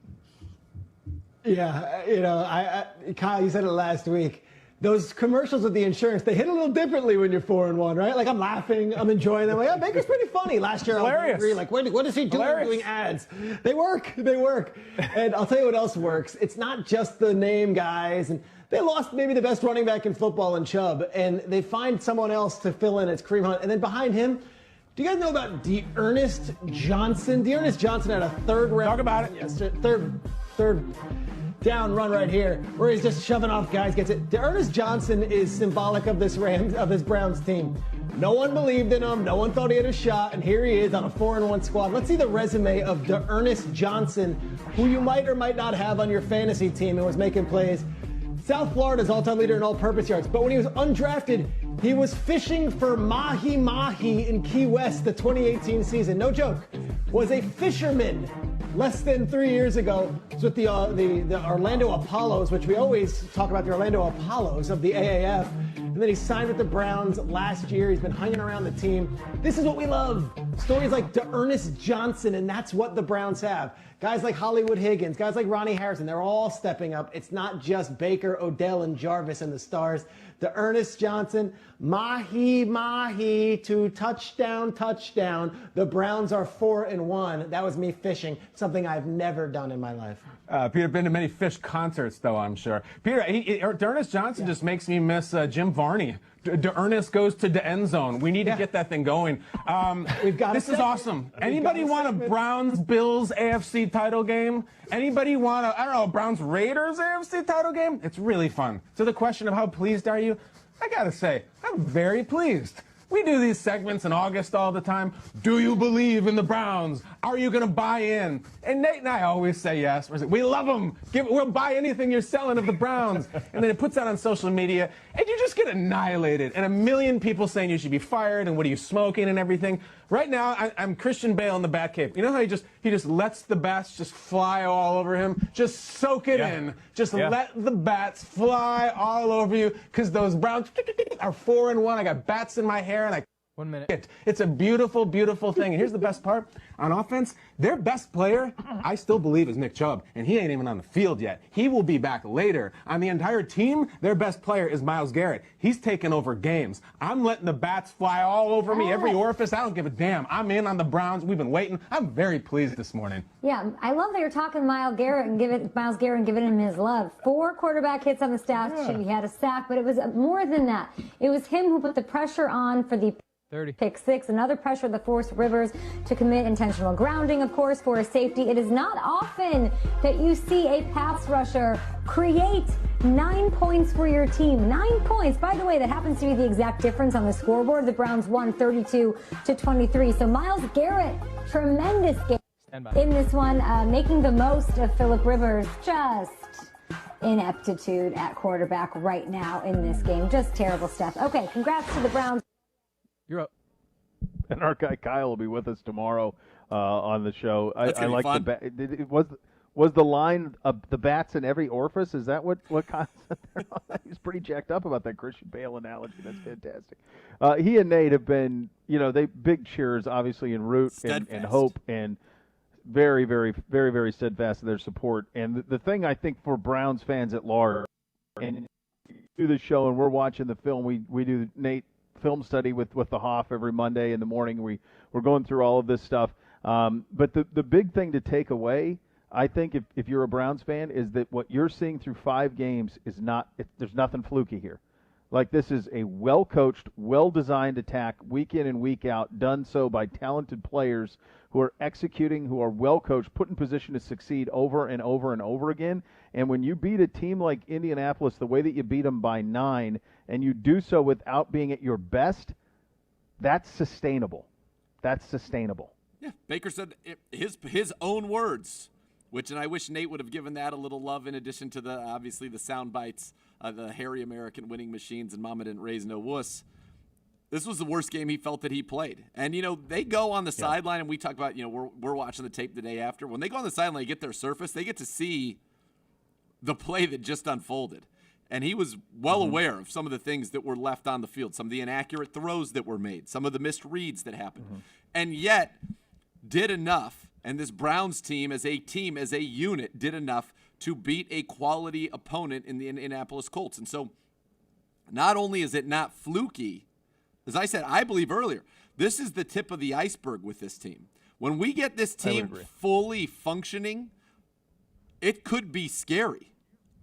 Yeah, Kyle, you said it last week. Those commercials with the insurance, they hit a little differently when you're 4-1, right? Like, I'm laughing, I'm enjoying them. Like, yeah, Baker's pretty funny. Last year, I agree. Like, what is he doing ads? They work. And I'll tell you what else works. It's not just the name guys. And they lost maybe the best running back in football in Chubb, and they find someone else to fill in. It's Kareem Hunt. And then behind him, do you guys know about DeErnest Johnson? DeErnest Johnson had a third round. Talk about it. Yes, third down run right here, where he's just shoving off guys, gets it. DeErnest Johnson is symbolic of this Browns team. No one believed in him. No one thought he had a shot, and here he is on a 4-1 squad. Let's see the resume of DeErnest Johnson, who you might or might not have on your fantasy team and was making plays. South Florida's all-time leader in all-purpose yards, but when he was undrafted, he was fishing for mahi-mahi in Key West the 2018 season. No joke. Was a fisherman less than 3 years ago. It was with the Orlando Apollos, which we always talk about the Orlando Apollos of the AAF. And then he signed with the Browns last year. He's been hanging around the team. This is what we love. Stories like DeErnest Johnson, and that's what the Browns have. Guys like Hollywood Higgins, guys like Ronnie Harrison, they're all stepping up. It's not just Baker, Odell, and Jarvis and the stars. DeErnest Johnson, mahi-mahi to touchdown. The Browns are 4-1. That was me fishing, something I've never done in my life. Peter, been to many fish concerts, though, I'm sure. Peter, DeErnest Johnson just makes me miss Jim Varney. DeErnest goes to the end zone. We need to get that thing going. This is awesome. Anybody want a Browns-Bills AFC title game? Anybody want a Browns-Raiders AFC title game? It's really fun. So the question of how pleased are you? I gotta say, I'm very pleased. We do these segments in August all the time. Do you believe in the Browns? Are you going to buy in? And Nate and I always say yes. We love them. We'll buy anything you're selling of the Browns. And then it puts that on social media, and you just get annihilated. And a million people saying you should be fired, and what are you smoking and everything. Right now, I'm Christian Bale in the Batcave. You know how he just lets the bats just fly all over him? Just soak it in. Just let the bats fly all over you, because those Browns are 4-1. I got bats in my hair, and 1 minute. It's a beautiful, beautiful thing. And here's the best part. On offense, their best player, I still believe, is Nick Chubb. And he ain't even on the field yet. He will be back later. On the entire team, their best player is Myles Garrett. He's taking over games. I'm letting the bats fly all over me, every orifice. I don't give a damn. I'm in on the Browns. We've been waiting. I'm very pleased this morning. Yeah, I love that you're talking Myles Garrett and giving him his love. 4 quarterback hits on the stat sheet. He had a sack, but it was more than that. It was him who put the pressure on for the 30. Pick 6, another pressure that forced Rivers to commit intentional grounding, of course, for a safety. It is not often that you see a pass rusher create 9 points for your team. 9 points. By the way, that happens to be the exact difference on the scoreboard. The Browns won 32-23. So Myles Garrett, tremendous game in this one, making the most of Phillip Rivers. Just ineptitude at quarterback right now in this game. Just terrible stuff. Okay, congrats to the Browns. You're up. And our guy Kyle will be with us tomorrow on the show. I like fun. Was the line of the bats in every orifice? Is that what Kyle said there? He's pretty jacked up about that Christian Bale analogy. That's fantastic. He and Nate have been, they big cheers, obviously, in root and hope, and very, very, very, very steadfast in their support. And the thing I think for Browns fans at large, and do the show and we're watching the film, we do Nate film study with the Hoff every Monday in the morning. We're going through all of this stuff. But the big thing to take away, I think, if you're a Browns fan, is that what you're seeing through 5 games is there's nothing fluky here. Like, this is a well-coached, well-designed attack week in and week out, done so by talented players who are executing, who are well-coached, put in position to succeed over and over and over again. And when you beat a team like Indianapolis the way that you beat them by 9, and you do so without being at your best, that's sustainable. That's sustainable. Yeah, Baker said his own words, and I wish Nate would have given that a little love in addition to obviously the sound bites, the hairy American winning machines and Mama didn't raise no wuss. This was the worst game he felt that he played. And, they go on the sideline, and we talk about, we're watching the tape the day after. When they go on the sideline, they get their surface, they get to see the play that just unfolded. And he was well aware of some of the things that were left on the field, some of the inaccurate throws that were made, some of the missed reads that happened, and yet did enough. And this Browns team, as a unit, did enough to beat a quality opponent in the Indianapolis Colts. And so not only is it not fluky, as I said, I believe earlier, this is the tip of the iceberg with this team. When we get this team fully functioning, it could be scary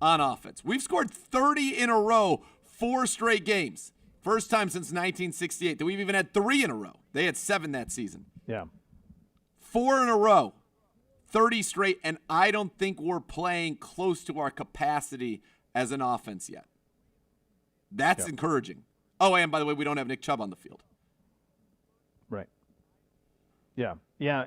on offense. We've scored 30 in a row, 4 straight games. First time since 1968 that we've even had 3 in a row. They had 7 that season. Yeah. 4 in a row, 30 straight, and I don't think we're playing close to our capacity as an offense yet. That's encouraging. Oh, and by the way, we don't have Nick Chubb on the field. Right. Yeah. Yeah,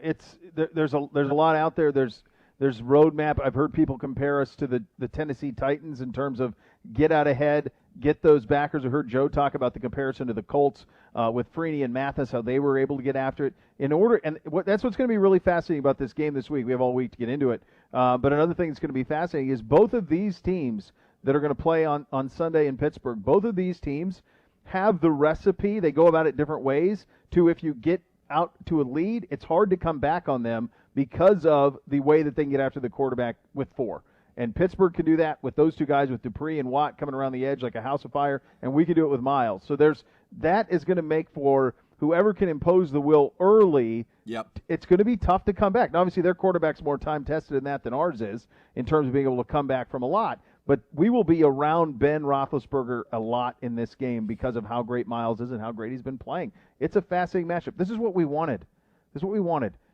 there's a lot out there. There's roadmap. I've heard people compare us to the Tennessee Titans in terms of get out ahead, get those backers. I heard Joe talk about the comparison to the Colts with Freeney and Mathis, how they were able to get after it. That's what's going to be really fascinating about this game this week. We have all week to get into it. But another thing that's going to be fascinating is both of these teams that are going to play on Sunday in Pittsburgh, both of these teams have the recipe. They go about it different ways to, if you get out to a lead, it's hard to come back on them because of the way that they can get after the quarterback with 4. And Pittsburgh can do that with those 2 guys, with Dupree and Watt coming around the edge like a house of fire, and we can do it with Myles. So that is going to make for whoever can impose the will early. Yep. It's going to be tough to come back. Now, obviously, their quarterback's more time-tested in that than ours is in terms of being able to come back from a lot. But we will be around Ben Roethlisberger a lot in this game because of how great Myles is and how great he's been playing. It's a fascinating matchup. This is what we wanted.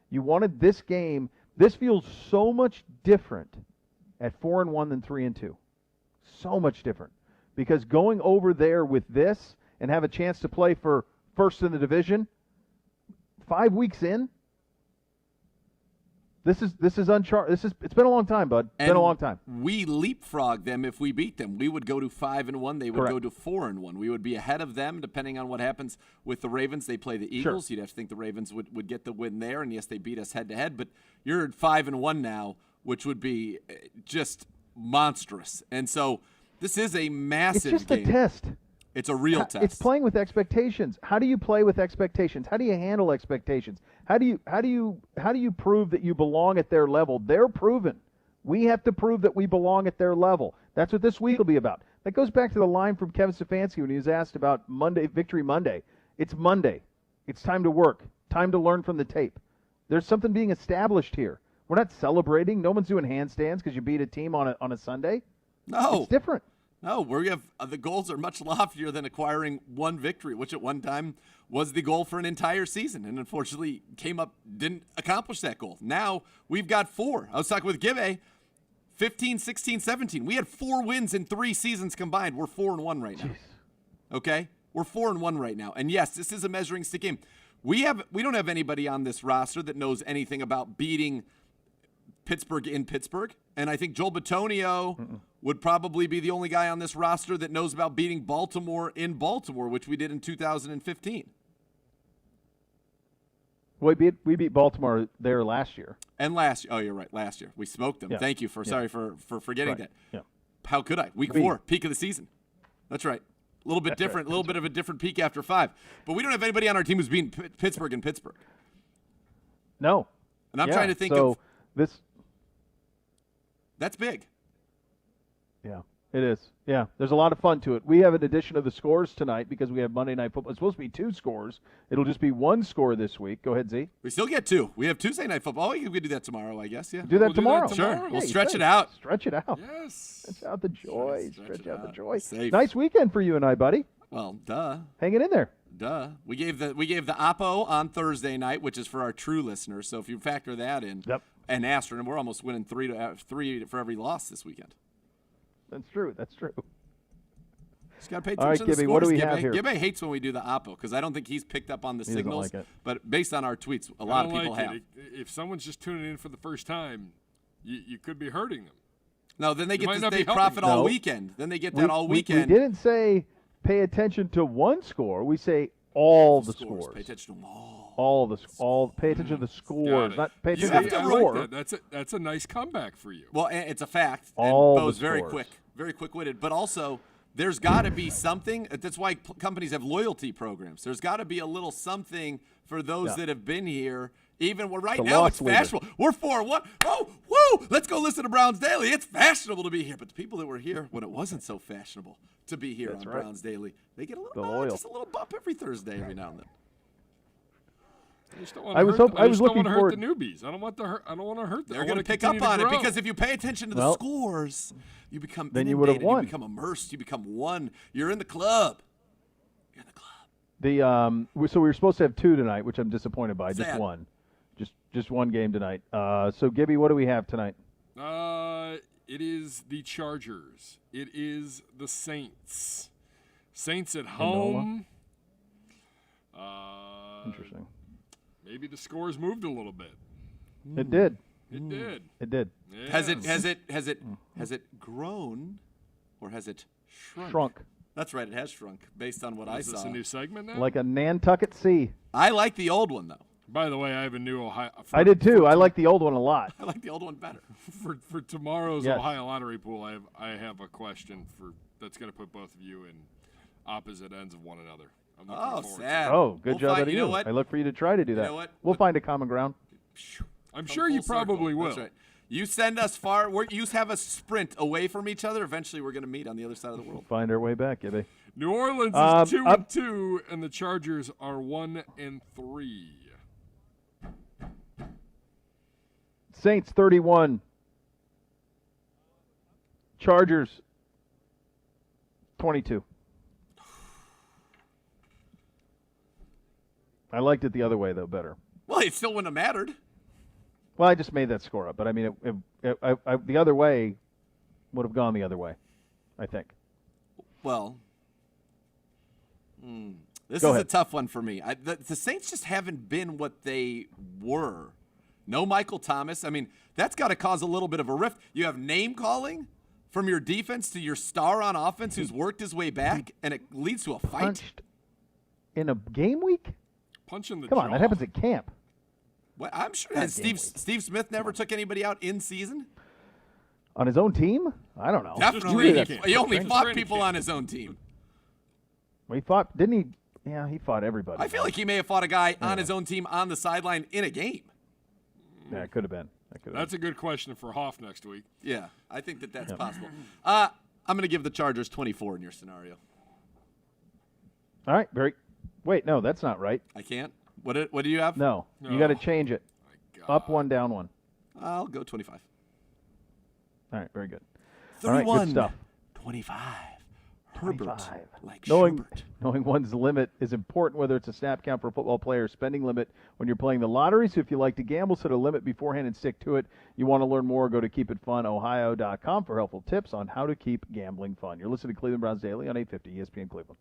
You wanted this game. This feels so much different at 4-1 than 3-2. So much different. Because going over there with this and have a chance to play for first in the division 5 weeks in, This is uncharted. It's been a long time, bud. It's been a long time. We leapfrog them if we beat them. We would go to 5-1. They would go to 4-1. We would be ahead of them, depending on what happens with the Ravens. They play the Eagles. You'd have to think the Ravens would get the win there. And yes, they beat us head to head. But you're at 5-1 now, which would be just monstrous. And so this is a massive. It's just game. a test. It's a real test. It's playing with expectations. How do you play with expectations? How do you handle expectations? How do you prove that you belong at their level? They're proven. We have to prove that we belong at their level. That's what this week will be about. That goes back to the line from Kevin Stefanski when he was asked about Victory Monday. It's Monday. It's time to work. Time to learn from the tape. There's something being established here. We're not celebrating. No one's doing handstands because you beat a team on a Sunday. No. It's different. No, we have the goals are much loftier than acquiring one victory, which at one time was the goal for an entire season, and unfortunately didn't accomplish that goal. Now we've got 4. I was talking with Gibbe, 15, 16, 17. We had 4 wins in 3 seasons combined. We're 4-1 right now. Jeez. Okay, we're 4-1 right now, and yes, this is a measuring stick game. We don't have anybody on this roster that knows anything about beating Pittsburgh in Pittsburgh, and I think Joel Bitonio would probably be the only guy on this roster that knows about beating Baltimore in Baltimore, which we did in 2015. We beat Baltimore there last year. And oh, you're right, last year. We smoked them. Yeah. Thank you sorry for forgetting that. Yeah. How could I? Week 4, peak of the season. That's right. A little bit different, a little bit of a different peak after 5. But we don't have anybody on our team who's beaten Pittsburgh in Pittsburgh. No. And I'm trying to think of this. That's big. Yeah, it is. Yeah, there's a lot of fun to it. We have an addition of the scores tonight because we have Monday Night Football. It's supposed to be 2 scores. It'll just be 1 score this week. Go ahead, Z. We still get 2. We have Tuesday Night Football. We can do that tomorrow, I guess. Yeah. Do that tomorrow. Sure. We'll stretch it out. Stretch it out. Yes. Stretch out the joy. Stretch out the joy. Safe. Nice weekend for you and I, buddy. Well, duh. Hanging in there. Duh. We gave the Oppo on Thursday night, which is for our true listeners. So if you factor that in, and Astron, we're almost winning 3 for every loss this weekend. That's true. That's true. Just got to pay All right, attention to the Gibby, scores. what do we have here? Gibby hates when we do the Oppo because I don't think he's picked up on the He doesn't signals. like it. But based on our tweets, a lot of people have. If someone's just tuning in for the first time, you could be hurting them. No, then they You might get not they be profit helping. all No. weekend. Then they get that all weekend. We didn't say pay attention to 1 score. We say all the scores. Pay attention to them all. Pay attention to the scores, not pay You attention to have the to score. like that. That's a nice comeback for you. Well, and it's a fact. All and Beau's the very scores. quick-witted. But also, there's got to be something. That's why companies have loyalty programs. There's got to be a little something for those that have been here. Even right The now, loss it's leader. fashionable. We're 4-1. Oh, woo! Let's go listen to Browns Daily. It's fashionable to be here. But the people that were here when it wasn't so fashionable to be here on Browns Daily, they get a little just a little bump every Thursday, every now and then. I was looking want to forward. hurt the newbies. I don't want to hurt them. They're going to pick up on it because if you pay attention to the scores, you become then you would have inundated, won. You become immersed. You become one. You're in the club. You're in the club. So we were supposed to have 2 tonight, which I'm disappointed by. Sad. Just 1. Just 1 game tonight. So Gibby, what do we have tonight? It is the Chargers. It is the Saints. Saints at home. Interesting. Maybe the scores moved a little bit. It did. It did. It did. Has it grown, or has it Shrunk. That's right. It has shrunk based on what I saw. Is this a new segment now? Like a Nantucket Sea. I like the old one though. By the way, I have a new Ohio. I did too. I like the old one a lot. I like the old one better. For tomorrow's Yes. Ohio lottery pool, I have a question that's going to put both of you in opposite ends of one another. I'm looking forward to it. Oh, good job out of you. you. Know what? I look for you to try to do that. know what? We'll find a common ground. I'm sure you probably will. That's right. You send us far. You have us sprint away from each other. Eventually, we're going to meet on the other side of the world. Find our way back, Gibby. New Orleans is 2-2, and the Chargers are 1-3. Saints 31. Chargers 22. I liked it the other way, though, better. Well, it still wouldn't have mattered. Well, I just made that score up, but I mean, the other way would have gone the other way, I think. Well, this Go is ahead. a tough one for me. The Saints just haven't been what they were. No Michael Thomas. I mean, that's got to cause a little bit of a rift. You have name calling from your defense to your star on offense who's worked his way back, and it leads to a fight. Punched in a game week? Punch in the Come jaw. on, that happens at camp. Well, I'm sure. Not Has game Steve Smith never took anybody out in season? On his own team? I don't know. Definitely. Just He only fought training people camp. on his own team. Well, he fought, didn't he? Yeah, he fought everybody. I feel like he may have fought a guy on his own team on the sideline in a game. Yeah, it could have been. That's a good question for Hoff next week. Yeah, I think that's possible. I'm going to give the Chargers 24 in your scenario. All right, wait, no, that's not right. I can't. What do you have? No, you got to change it. Up 1, down 1. I'll go 25. All right, very good. 31. All right, good stuff. 25. Herbert, 25. like knowing Schubert. one's limit is important, whether it's a snap count for a football player or spending limit when you're playing the lottery. So if you like to gamble, set a limit beforehand and stick to it. You want to learn more, go to keepitfunohio.com for helpful tips on how to keep gambling fun. You're listening to Cleveland Browns Daily on 850 ESPN Cleveland.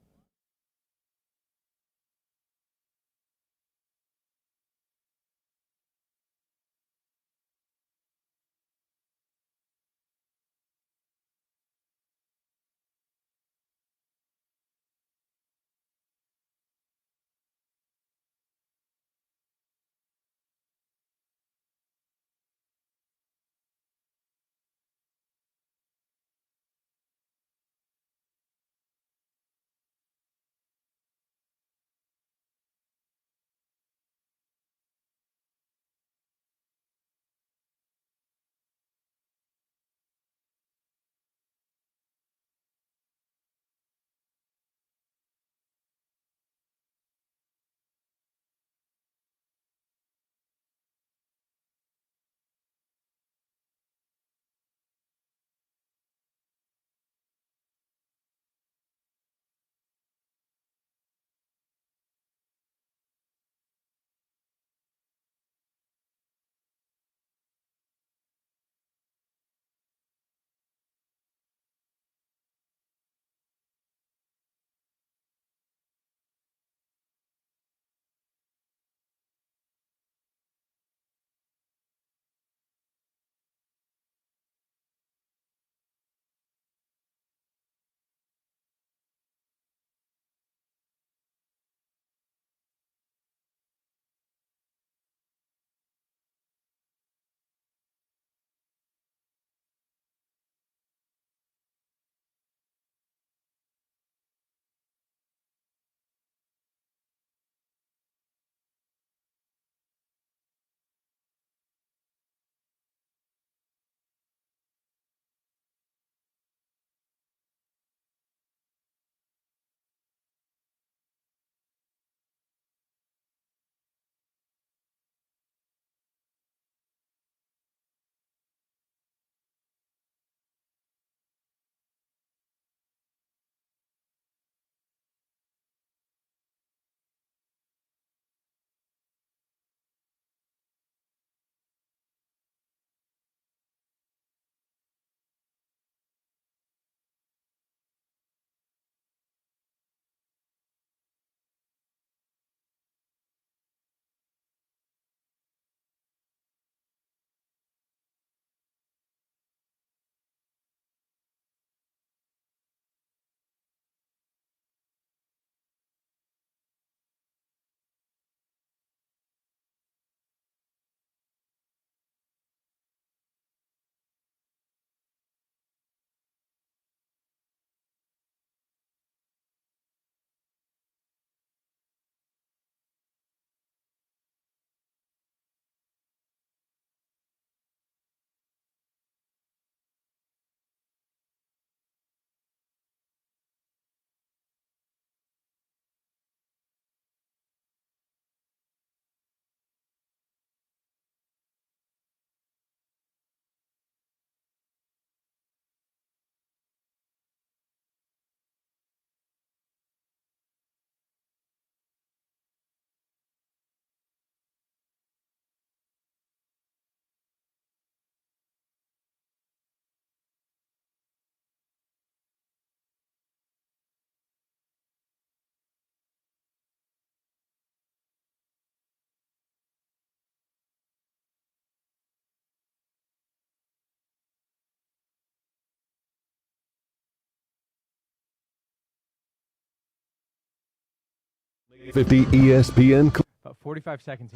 .50 ESPN. About 45 seconds.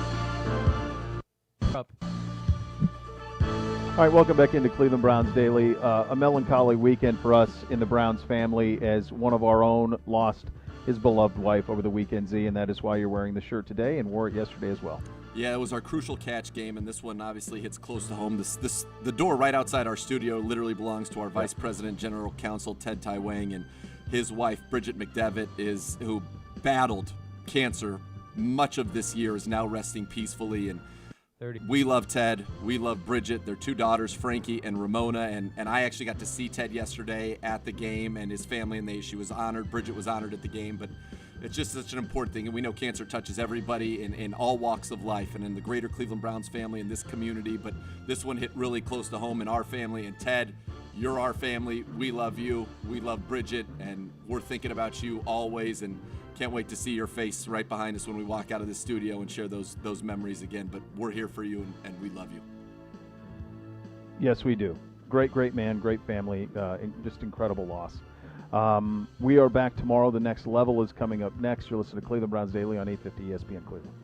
Up. All right, welcome back into Cleveland Browns Daily. A melancholy weekend for us in the Browns family as one of our own lost his beloved wife over the weekend, Z, and that is why you're wearing the shirt today and wore it yesterday as well. Yeah, it was our crucial catch game, and this one obviously hits close to home. The door right outside our studio literally belongs to our Vice President, General Counsel, Ted Tai Wang, and his wife, Bridget McDevitt, who battled cancer much of this year, is now resting peacefully. And 30. We love Ted. We love Bridget. Their 2 daughters, Frankie and Ramona. And I actually got to see Ted yesterday at the game and his family, and she was honored. Bridget was honored at the game. But it's just such an important thing. And we know cancer touches everybody in all walks of life and in the greater Cleveland Browns family in this community. But this one hit really close to home in our family. And Ted, you're our family. We love you. We love Bridget. And we're thinking about you always. And can't wait to see your face right behind us when we walk out of the studio and share those memories again. But we're here for you, and we love you. Yes, we do. Great man, great family, just incredible loss. We are back tomorrow. The next level is coming up next. You're listening to Cleveland Browns Daily on 850 ESPN Cleveland.